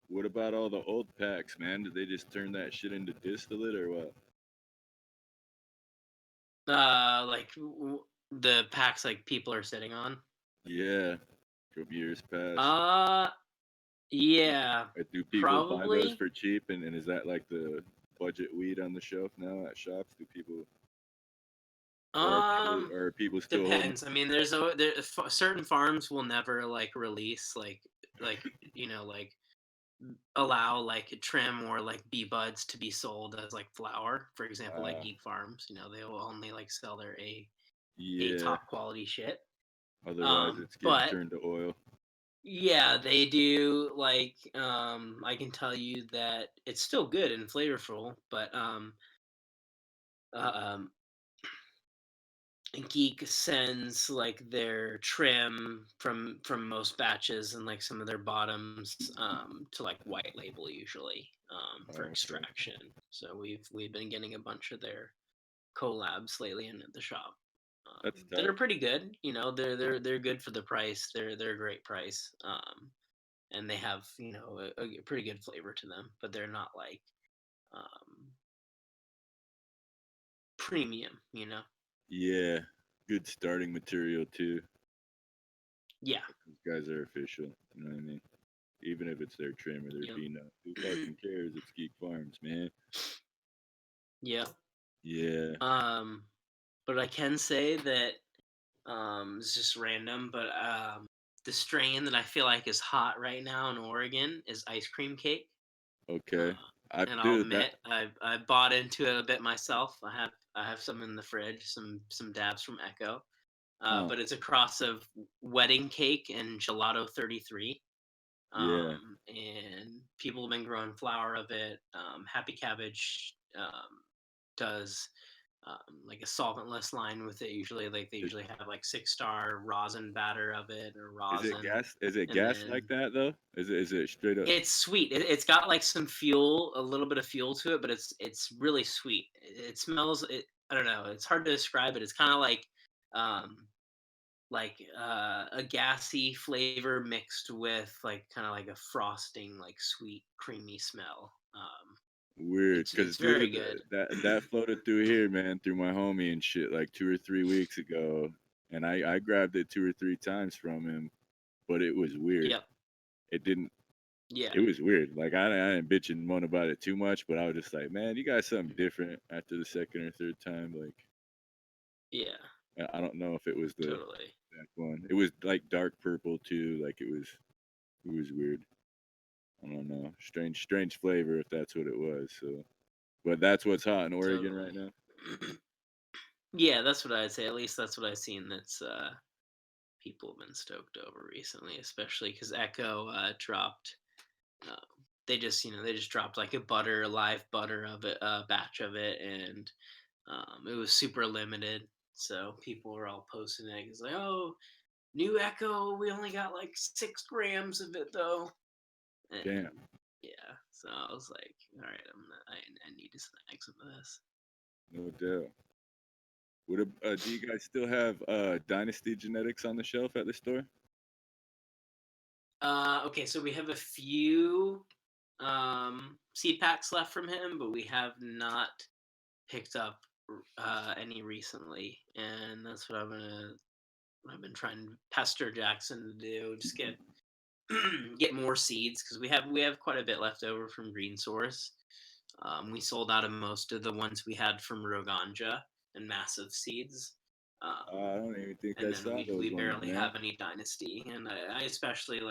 What about all the old packs, man? Did they just turn that shit into distillate or what? Like the packs like people are sitting on. Yeah, from years past. uh yeah, Do people buy those probably. for cheap? And is that like the budget weed on the shelf now at shops? Do people um or are people still holding? Depends. I mean, certain farms will never like release like like allow like trim or like bee buds to be sold as like flour. For example, like Uh, geek farms, they will only like sell their a yeah. top quality shit. Otherwise, it's getting But turned to oil. yeah, they do like I can tell you that it's still good and flavorful, but uh, um Geek sends like their trim from most batches and like some of their bottoms to like white label usually for Oh, okay, extraction. So we've been getting a bunch of their collabs lately in at the shop that's that are tight. pretty good. They're good for the price. They're a great price. And they have a pretty good flavor to them, but they're not like um, premium. Yeah, good starting material too. Yeah. These guys are official. You know what I mean? Even if it's their trim or their Yep. peanut, who fucking cares? It's Geek Farms, man. Yep. Yeah. Um, but I can say that it's just random, but the strain that I feel like is hot right now in Oregon is ice cream cake. Okay. Uh, I and I'll do that. admit I bought into it a bit myself. I have some in the fridge, some dabs from Echo. Huh. But it's a cross of wedding cake and gelato 33. Yeah. And people have been growing flour of it. Happy Cabbage does like a solventless line with it. Usually, like they Is, usually have like 6-star rosin batter of it or is it rosin, gas? Is it and gas like then that though? Is it straight up it's sweet. It's got like some fuel, a little bit of fuel to it, but it's really sweet. It smells. I don't know. It's hard to describe it. It's kind of um, a gassy flavor mixed with like kind of like a frosting, like sweet, creamy smell. weird? It's Cause very dude, good. that floated through here, man, through my homie and shit, like 2 or 3 weeks ago, and I grabbed it 2 or 3 times from him, but it was weird. Yep. It didn't. Yeah. It was weird. Like I didn't bitch and moan about it too much, but I was just like, man, you got something different after the second or third time. Like Yeah. I don't know if it was the Totally. that one. It was like dark purple too. Like it was weird. I don't know. Strange flavor if that's what it was. So, but that's what's hot in Oregon right Totally. now. Yeah, that's what I'd say. At least that's what I've seen. That's people have been stoked over recently, especially because Echo dropped. Uh, they just dropped like a live butter of it, batch of it, and it was super limited. So people were all posting it. It's like, oh, new Echo. We only got like 6 grams of it though, and Damn, yeah. So I was like, all right, I need to snag some of this. no doubt. Do you guys still have Dynasty genetics on the shelf at the store? Okay, so we have a few seed packs left from him, but we have not picked up any recently, and that's what I've been trying to pester Jackson to do. Just get more seeds because we have quite a bit left over from Green Source. We sold out of most of the ones we had from Roganja and Massive Seeds. I Um, don't even think I and then saw we those ones, barely man. have any Dynasty, and I especially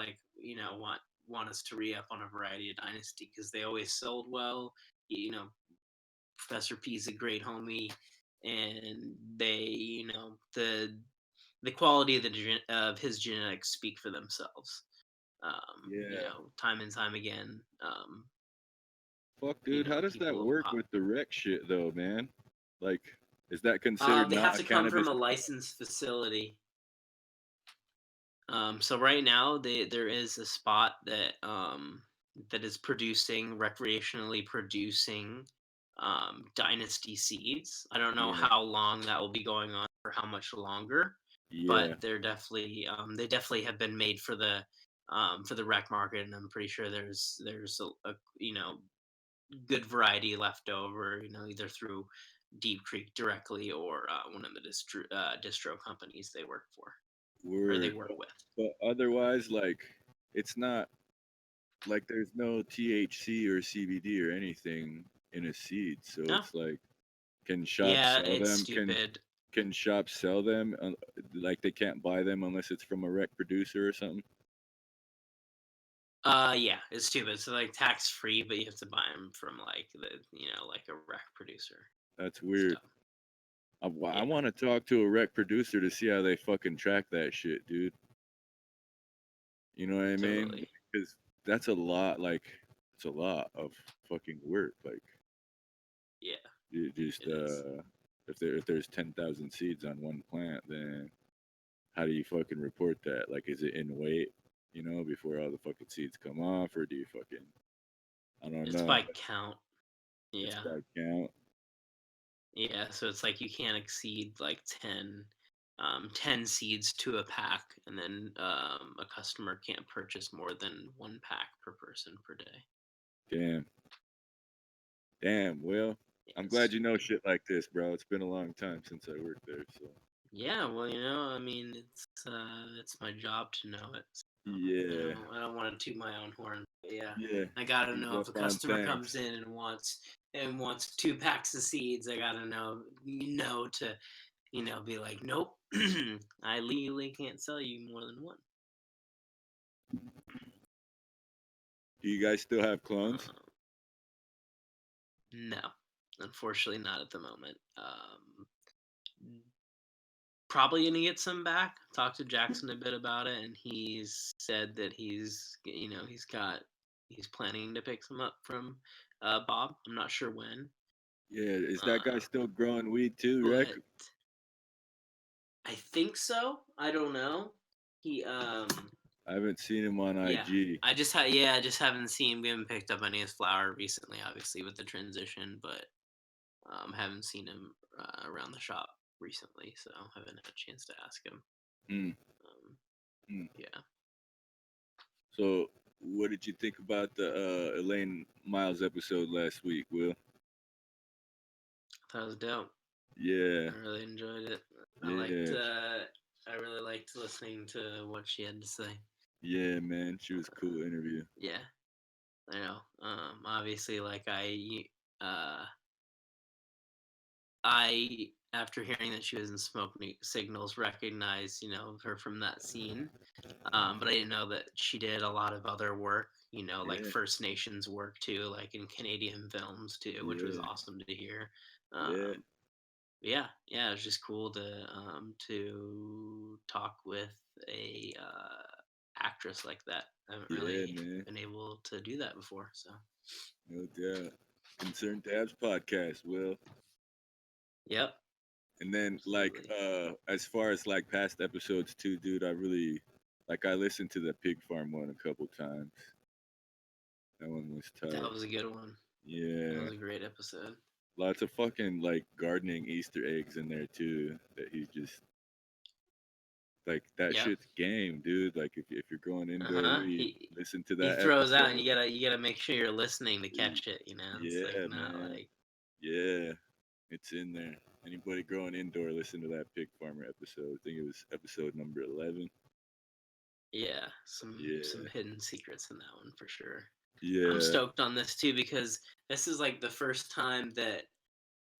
want us to re up on a variety of Dynasty because they always sold well. Professor P's a great homie, and the quality of of his genetics speak for themselves. Yeah. Time and time again. Fuck, dude. How does that People work with the rec shit though, man? Like, is that have considered they have not a to come from cannabis? a licensed facility. So right now, there is a spot that is producing recreationally producing dynasty seeds. I don't know Yeah. how long that will be going on for how much longer, but Yeah. they definitely have been made for the rec market, and I'm pretty sure there's a good variety left over. Either through Deep Creek directly or one of the distro companies they work for or they Word. work with. But otherwise, like, it's not like there's no THC or CBD or anything in a seed. So No, it's like, can shops yeah, sell it's them? stupid. Can shops sell them? Like they can't buy them unless it's from a rec producer or something. Yeah, it's stupid. So like tax free, but you have to buy them from like like a rec producer. That's It's weird. dumb. I Yeah, want to talk to a rec producer to see how they fucking track that shit, dude. You know what I mean? totally. Because that's a lot. Like, it's a lot of fucking work. Like, Yeah, you just it is. if there's 10,000 seeds on one plant, then how do you fucking report that? Like, is it in weight? You know, before all the fucking seeds come off, or do you fucking I don't It's know. by count. It's Yeah, by count. yeah. So it's like you can't exceed like 10 seeds to a pack, and then a customer can't purchase more than one pack per person per day. Damn. Damn. Well, I'm glad Yes. you know shit like this, bro. It's been a long time since I worked there, so Yeah, well, I mean, it's my job to know it. So, yeah, I don't want to toot my own horn, but yeah, yeah. I gotta He's know up if a on customer comes thanks. in and wants 2 packs of seeds, I gotta know to be like, nope, I legally can't sell you more than one. Do you guys still have clones? Um, no, unfortunately, not at the moment. Probably gonna get some back. Talked to Jackson a bit about it, and he's said that he's planning to pick some up from Bob. I'm not sure when, Yeah. Is that guy uh, still growing weed too, Rick? but I think so. I don't know. He I haven't seen him on Yeah. IG. I just haven't seen. We haven't picked up any of his flower recently, obviously with the transition, but haven't seen him around the shop recently, so haven't had a chance to ask him. Mm, Um, mm. yeah, So, what did you think about the Elaine Miles episode last week, Will? that was dope. Yeah, I really enjoyed it. I liked. yeah, I really liked listening to what she had to say. yeah, man. She was a cool interview. Yeah, I know. Obviously, like uh, I after hearing that she was in Signals, recognized her from that scene. But I didn't know that she did a lot of other work. Like Yeah, First Nations work too, like in Canadian films too, which was yeah, awesome to hear. yeah, Um, yeah, yeah, it was just cool to talk with a actress like that. I haven't yeah, really man. been able to do that before, so No doubt. Concerned Dabs podcast, Will. yep, And then like absolutely. as far as like past episodes too, dude, I really I listened to the pig farm one a couple times. That one was That tight. was a good one. That Yeah. was a great episode. Lots of fucking like gardening Easter eggs in there too. That he just like that Yep. shit's game, dude. Like if you're going Uh indoor, huh. you listen to He that throws out, and episode. you gotta make sure you're listening to y- catch it. It's like Yeah, not man. like Yeah, it's in there. Anybody growing indoor, listen to that pig farmer episode. I think it was episode number 11. yeah, some Yeah, hidden secrets in that one for sure. I'm yeah, stoked on this too because this is like the first time that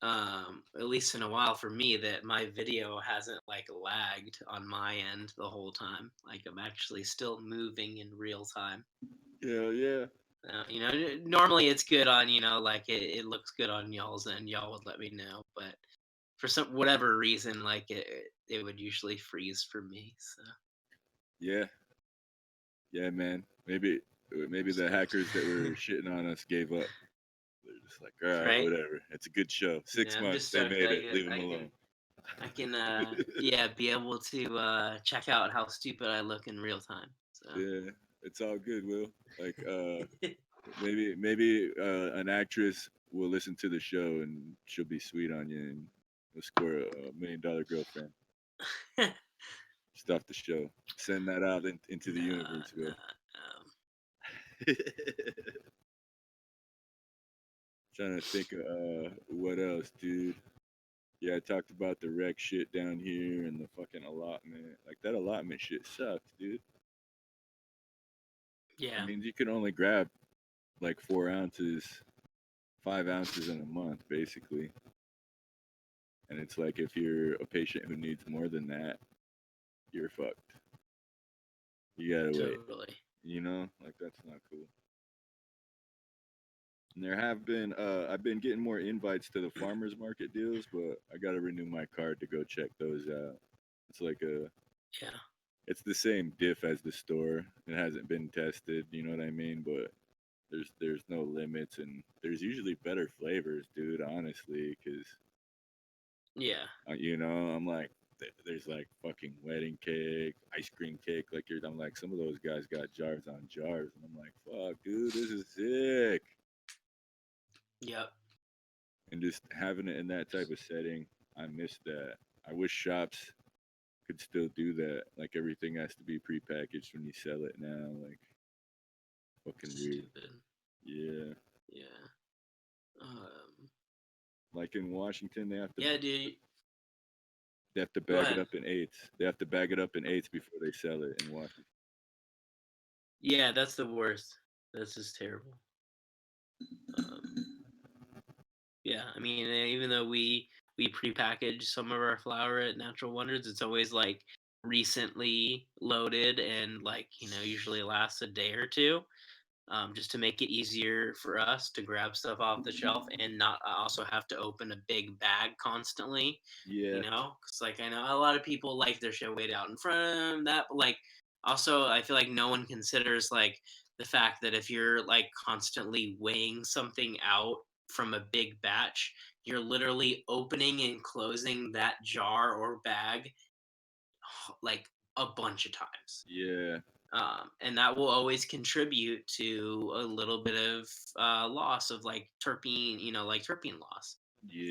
at least in a while for me that my video hasn't like lagged on my end the whole time. Like I'm actually still moving in real time. yeah, yeah, Normally it's good on, like it looks good on y'all's end. Y'all would let me know, but for some whatever reason, like it would usually freeze for me. So yeah, yeah, man. Maybe I'm the stoked. hackers that were shitting on us gave up. They're just like, all right, Right? whatever. It's a good show. Yeah, Six I'm months, just they stoked. made it. Leave them alone. I can yeah, be able to check out how stupid I look in real time. So Yeah, it's all good, Will. Like, maybe an actress will listen to the show and she'll be sweet on you and you'll score a $1 million girlfriend just off the show. Send that out into the no, universe, no, Will. no. Trying to think of what else, dude. Yeah, I talked about the wreck shit down here and the fucking allotment. Like that allotment shit sucks, dude. I Yeah, mean, you can only grab like 4 ounces, 5 ounces in a month, basically. And it's like if you're a patient who needs more than that, you're fucked. You gotta wait. totally. You know, like that's not cool. And there have been, I've been getting more invites to the farmers market deals, but I gotta renew my card to go check those out. It's like Yeah, it's the same diff as the store. It hasn't been tested, you know what I mean? But there's no limits, and there's usually better flavors, dude. Honestly, because yeah. I'm like, there's like fucking wedding cake, ice cream cake. Like I'm like, some of those guys got jars on jars, and I'm like, fuck, dude, this is sick. Yep. And just having it in that type of setting, I miss that. I wish shops could still do that. Like everything has to be prepackaged when you sell it now. Like fucking weird. Stupid. Yeah. Yeah. Um, Like in Washington, yeah, dude. they have to Go bag it ahead. up in eighths. They have to bag it up in eighths before they sell it in Washington. Yeah, that's the worst. That's just terrible. Um, yeah, I mean, even though we prepackage some of our flour at Natural Wonders, it's always like recently loaded and like usually lasts a day or two. Just to make it easier for us to grab stuff off the shelf and not also have to open a big bag constantly. Yeah, Because like I know a lot of people like their shit weighed out in front of them. That, but like also I feel like no one considers like the fact that if you're like constantly weighing something out from a big batch, you're literally opening and closing that jar or bag like a bunch of times, yeah, and that will always contribute to a little bit of loss of like terpene, like terpene loss,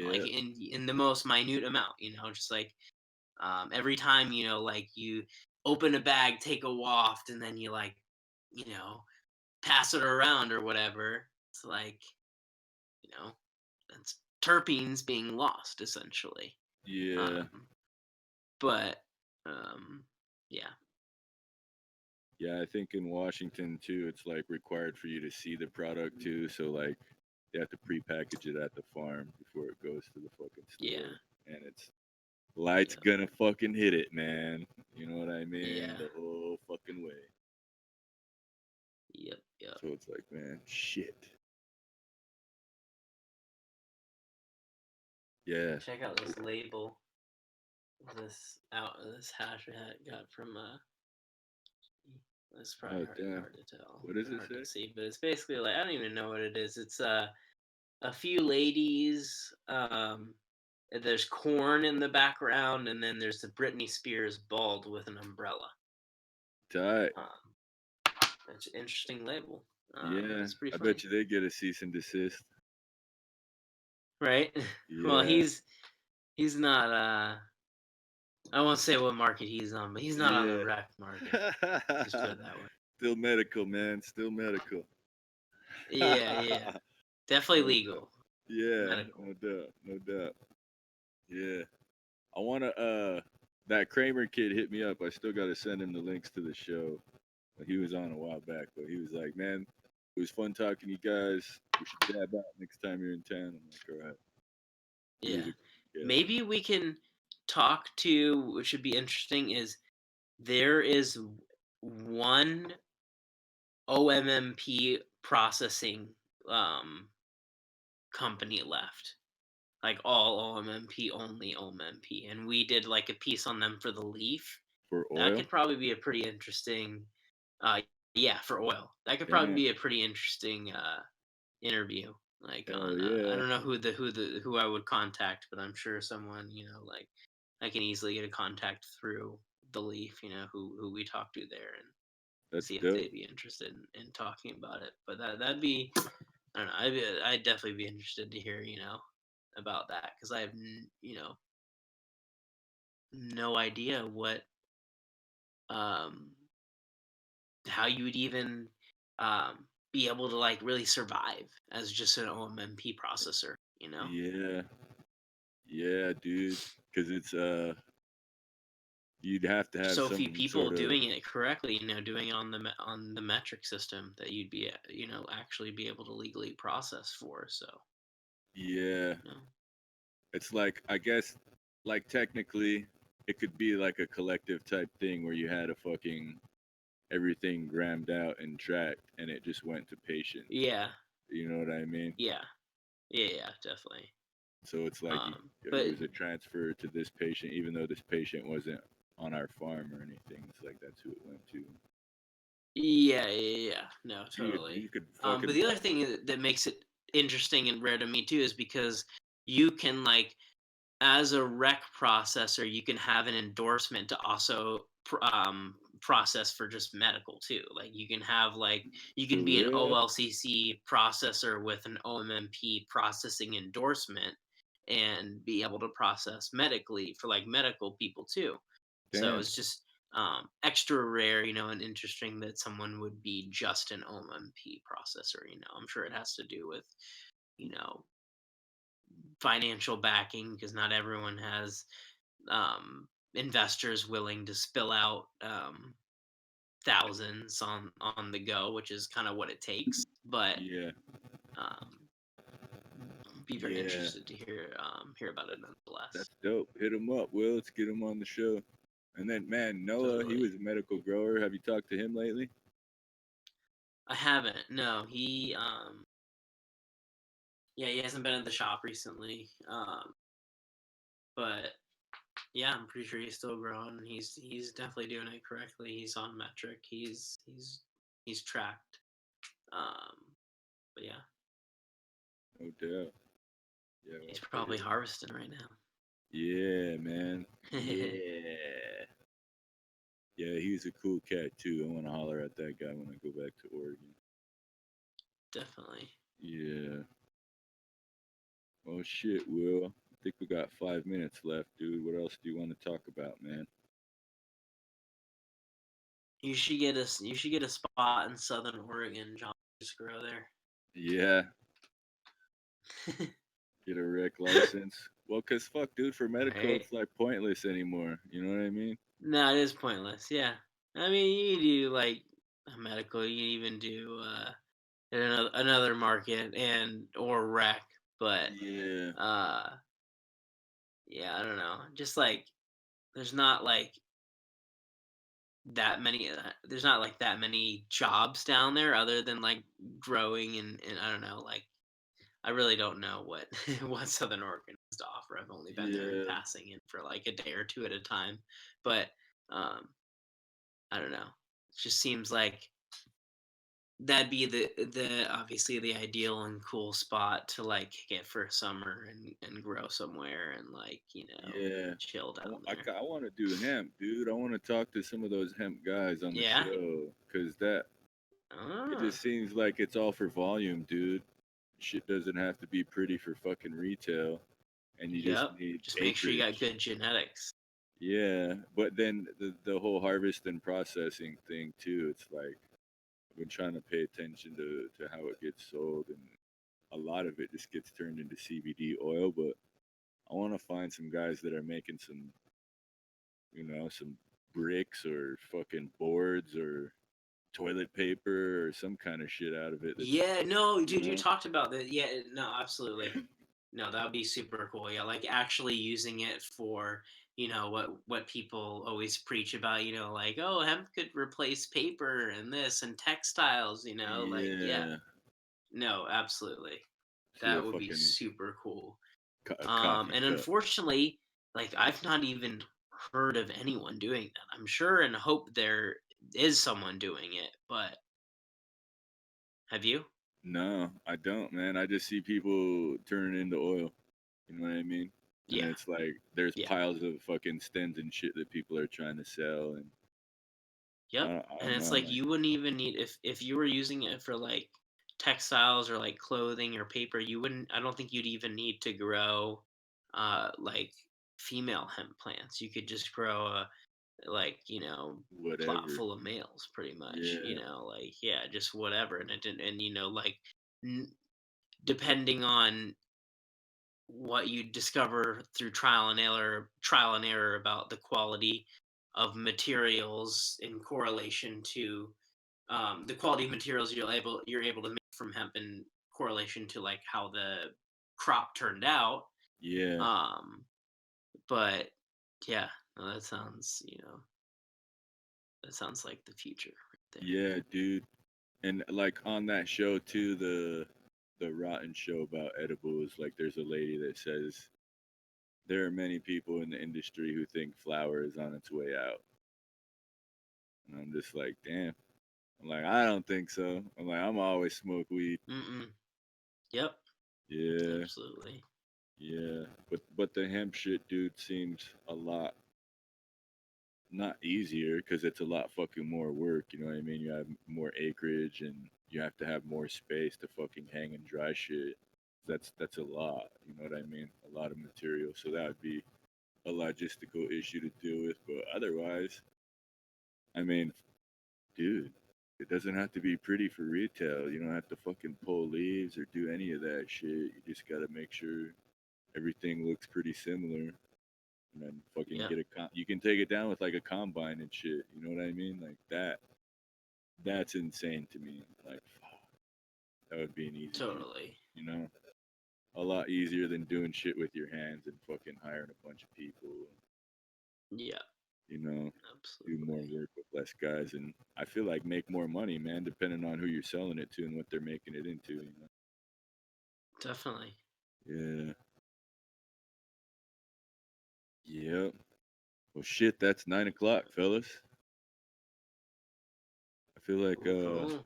like yeah, in the most minute amount, just like every time like you open a bag, take a waft, and then you like you know pass it around or whatever. It's like you know that's terpenes being lost essentially. yeah, Um, but yeah, yeah. I think in Washington too, it's like required for you to see the product too. So like, they have to prepackage it at the farm before it goes to the fucking yeah, store, and it's light's yeah, gonna fucking hit it, man. You know what I mean? yeah, The whole fucking way. yep, yep. So it's like, man, shit. Yeah. Check out this label. This hash I got from it's probably Oh hard damn. hard to tell What does or it hard to say? see, but it's basically like I don't even know what it is. It's a few ladies. There's corn in the background, and then there's the Britney Spears bald with an umbrella. Tight. Um, it's an interesting label. Yeah. It's pretty I funny, bet you they get a cease and desist. right? Well, Yeah. he's not. I won't say what market he's on, but he's not on the Yeah. rec market. Just put it that way. Still medical, man. Still medical. Yeah, yeah. Definitely No doubt. legal. Yeah, Medical. no doubt. No doubt. Yeah. I wanna that Kramer kid hit me up. I still gotta send him the links to the show. He was on a while back, but he was like, "Man, it was fun talking to you guys. We should dab out next time you're in town." I'm like, "All right." He was Yeah. a yeah, Maybe we can talk to, which should be interesting, is there is one OMMP processing um, company left. Like all OMMP, only OMMP. And we did like a piece on them for the leaf. for That oil. could probably be a pretty interesting, uh, yeah, for oil. That could probably Damn, be a pretty interesting interview, like hell on I yeah, don't know who I would contact, but I'm sure someone like I can easily get a contact through the leaf, who we talk to there and that's see if dope. they'd be interested in talking about it. But that'd be I don't know, I'd definitely be interested to hear about that because I have no idea what um how you would even be able to like really survive as just an OMMP processor. Yeah, yeah, dude. Because it's you'd have to have So few some people sort of doing it correctly, doing it on the metric system that you'd be, actually be able to legally process for. So, yeah. you know, It's like I guess like technically it could be like a collective type thing where you had a fucking everything grammed out and tracked and it just went to patients. yeah, You know what I mean? yeah, yeah, definitely. So it's like it But was a transfer to this patient, even though this patient wasn't on our farm or anything. It's like that's who it went to. yeah, yeah, yeah, no, totally. You could But fucking the other thing that makes it interesting and rare to me too is because you can like as a rec processor, you can have an endorsement to also process for just medical too. Like you can have like you for can be an real. OLCC processor with an OMMP processing endorsement and be able to process medically for like medical people too. So Damn. it's just extra rare, and interesting that someone would be just an OMMP processor. I'm sure it has to do with you know financial backing because not everyone has investors willing to spill out thousands on the go, which is kind of what it takes. But Yeah, um, be very yeah, interested to hear about it nonetheless. that's dope. Hit him up, Will. Let's get him on the show. And then, man, Noah, he Totally. was a medical grower. Have you talked to him lately? I haven't. No, yeah, he hasn't been in the shop recently. But yeah, I'm pretty sure he's still growing. He's definitely doing it correctly. He's on metric. He's tracked. Um, but yeah, No doubt. Yeah, we'll he's have to probably hit him. harvesting right now. Yeah, man. Yeah. Yeah, he's a cool cat too. I want to holler at that guy when I go back to Oregon. Definitely. Yeah. Oh shit, Will. I think we got 5 minutes left, dude. What else do you want to talk about, man? You should get a spot in Southern Oregon, John. Just grow there. Yeah, get a rec license. Well, cause fuck, dude, for medical, Right? it's like pointless anymore. You know what I mean? No, it is pointless. Yeah. I mean, you can do like a medical. You can even do in another market and or rec, but Yeah, uh, yeah, I don't know. Just like there's not like there's not like that many jobs down there other than like growing and I don't know, like I really don't know what what Southern Oregon has to offer. I've only been there in yeah, passing and for like a day or two at a time, but um, I don't know. It just seems like that'd be the obviously the ideal and cool spot to like get for summer and grow somewhere and like yeah. chill down there. I want to do hemp, dude. I want to talk to some of those hemp guys on the Yeah. show, cause that it Ah. just seems like it's all for volume, dude. Shit doesn't have to be pretty for fucking retail, and you just Yep. need Just make sure you got acreage. good genetics. Yeah, but then the whole harvest and processing thing too. It's like I've been trying to pay attention to how it gets sold, and a lot of it just gets turned into CBD oil. But I want to find some guys that are making some, some bricks or fucking boards or toilet paper or some kind of shit out of it. That's, Yeah, no, you dude, you know, talked about that. Yeah, no, absolutely. No, that would be super cool. Yeah, like actually using it for, what people always preach about, like, oh, hemp could replace paper and this and textiles, like, yeah. yeah, No, absolutely. see a That would be fucking super cool. a coffee And cup. unfortunately, like I've not even heard of anyone doing that. I'm sure and hope there is someone doing it, but have you? No, I don't, man. I just see people turn it into oil. You know what I mean? And Yeah. it's like there's Yeah. piles of fucking stems and shit that people are trying to sell, and Yep. I And don't it's know, like man. you wouldn't even need if you were using it for like textiles or like clothing or paper, you wouldn't I don't think you'd even need to grow like female hemp plants. You could just grow a like, plot Whatever. full of males pretty much, Yeah, like yeah, just whatever and it didn't and like n- depending on what you discover through trial and error about the quality of materials in correlation to the quality of materials you're able to make from hemp in correlation to like how the crop turned out. yeah, um but yeah, no, that sounds like the future right there. yeah, dude. And like on that show too, the rotten show about edibles, like there's a lady that says there are many people in the industry who think flower is on its way out. And I'm just like, damn. I'm like, I don't think so. I'm like, I'm always smoke weed. Mm-mm. Yep. Yeah, Absolutely. yeah. But the hemp shit, dude, seems a lot not easier because it's a lot fucking more work. You know what I mean? You have more acreage and you have to have more space to fucking hang and dry shit. That's a lot. You know what I mean? A lot of material. So that would be a logistical issue to deal with. But otherwise, I mean, dude, it doesn't have to be pretty for retail. You don't have to fucking pull leaves or do any of that shit. You just gotta make sure. everything looks pretty similar. And then fucking Yeah, get you can take it down with like a combine and shit. You know what I mean? Like that. That's insane to me. Like that would be an easy peasy. totally. You know, a lot easier than doing shit with your hands and fucking hiring a bunch of people. Yeah, You know, do more absolutely. work with less guys, and I feel like make more money, man, depending on who you're selling it to and what they're making it into. Definitely. Yeah. Yep. Well, shit, that's 9 o'clock, fellas. I feel like Cool, cool.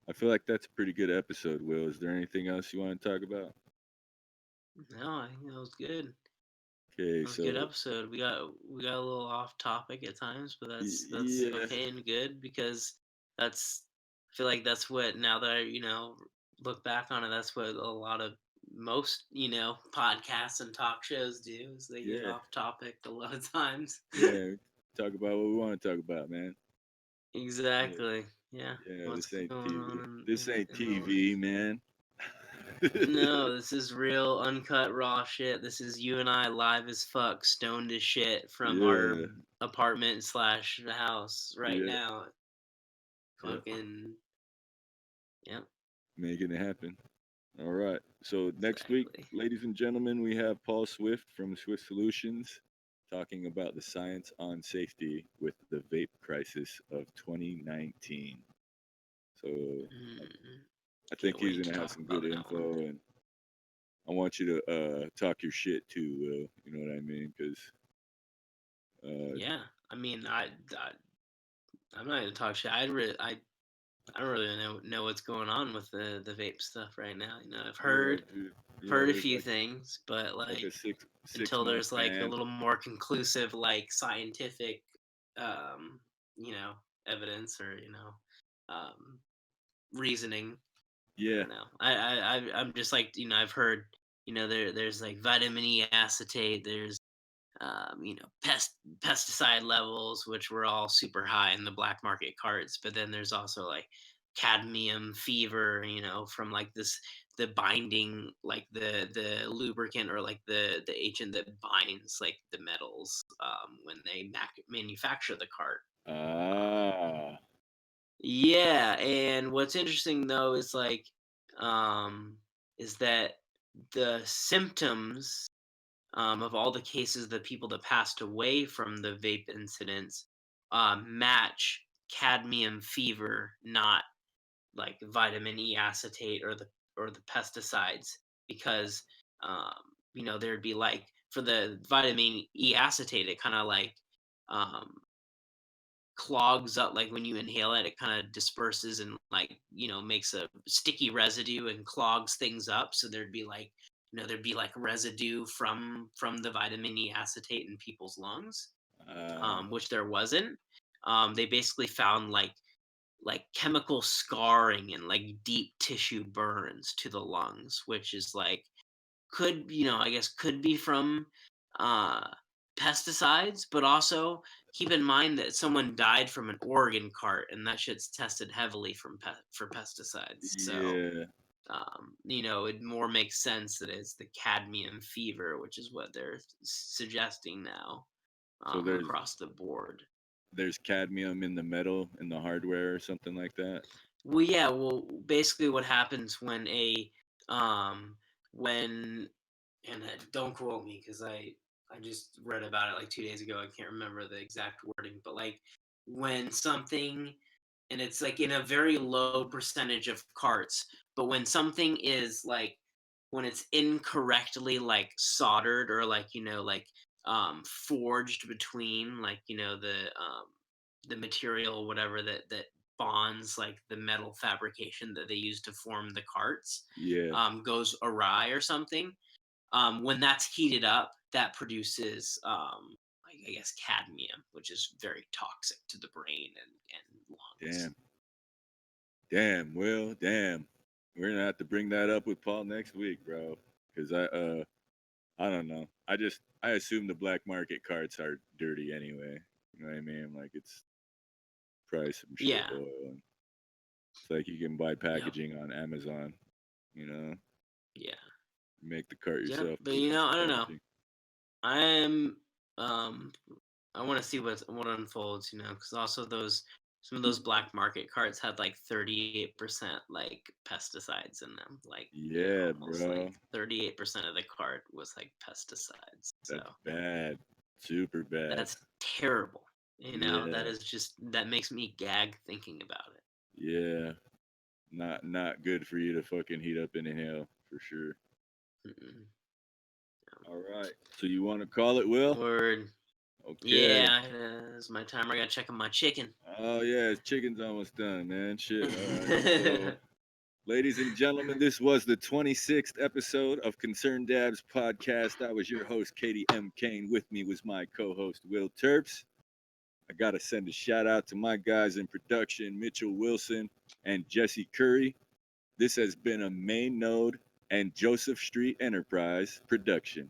I feel like that's a pretty good episode. Will, is there anything else you want to talk about? No, I think that was good. Okay, That was a good so episode. We got a little off topic at times, but that's yeah, okay and good because that's I feel like that's what now that I look back on it, that's what a lot of most podcasts and talk shows do is they get yeah, off topic a lot of times. yeah. Talk about what we want to talk about, man. Yeah, Exactly. Yeah. yeah. What's This ain't going on TV. This ain't in the TV, life? man. No, this is real uncut raw shit. This is you and I live as fuck, stoned as shit from our Yeah, apartment slash house right yeah, now. yeah. Fucking yep, Making it happen. All right. So next week, exactly. ladies and gentlemen, we have Paul Swift from Swift Solutions talking about the science on safety with the vape crisis of 2019. So Mm, I think can't he's wait to gonna have talk some good about that one. info, and I want you to talk your shit too, Will. You know what I mean? Because uh, Yeah, I mean, I'm not gonna talk shit. I don't really know what's going on with the vape stuff right now. I've yeah, heard dude, heard a few things, but like a like six until month there's like a ban. little more conclusive like scientific um you know evidence or um reasoning. I Yeah, don't know. I'm just like I've heard there's like vitamin E acetate. There's pesticide levels, which were all super high in the black market carts. But then there's also like cadmium fever, from like the binding, like the lubricant or like the agent that binds like the metals when they manufacture the cart. Um, ah, yeah, and what's interesting though um, is that the symptoms of all the cases, the people that passed away from the vape incidents match cadmium fever, not like vitamin E acetate or the pesticides, because um, there'd be like for the vitamin E acetate, it kind of like um, clogs up like when you inhale it, it kind of disperses and like makes a sticky residue and clogs things up, so there'd be like residue from the vitamin E acetate in people's lungs, ah, which there wasn't. They basically found like chemical scarring and like deep tissue burns to the lungs, which is like could I guess could be from uh pesticides, but also keep in mind that someone died from an Oregon cart and that shit's tested heavily for pesticides. So yeah. it more makes sense that it's the cadmium fever, which is what they're suggesting now So across the board. there's cadmium in the metal in the hardware or something like that. Well, yeah. Well, basically, what happens um, when, and don't quote me because I just read about it like 2 days ago. I can't remember the exact wording, but like when something, and it's like in a very low percentage of carts, but when something is like when it's incorrectly like soldered or like forged between like the material whatever that bonds like the metal fabrication that they use to form the carts Yeah. goes awry or something. When that's heated up, that produces like I guess cadmium, which is very toxic to the brain and lungs. Damn. Damn. Will. Damn. We're gonna have to bring that up with Paul next week, bro. Cause I don't know. I assume the black market carts are dirty anyway. You know what I mean? Like it's probably some shit Yeah, oil. And it's like you can buy yep, packaging on Amazon. You know. yeah. Make the cart Yep. yourself But look I don't know. disgusting. I'm um I want to see what unfolds, because also those some of those black market carts had like 38% like pesticides in them. Like, Yeah, almost like bro. 38% of the cart was like pesticides. So That's bad. Super bad. that's terrible. That Yeah. is just that makes me gag thinking about it. Yeah. Not good for you to fucking heat up and inhale for sure. Mm-mm. All right. So you want to call it, Will? Word. Okay. Yeah, it's my timer. I gotta check on my chicken. Oh yeah, his chicken's almost done, man. Shit. All right. So, ladies and gentlemen, this was the 26th episode of Concerned Dabs podcast. I was your host, Kady M. Kane. With me was my co-host, Will Terps. I gotta send a shout out to my guys in production, Mitchell Wilson and Jesse Curry. This has been a Main Node and Joseph Street Enterprise production.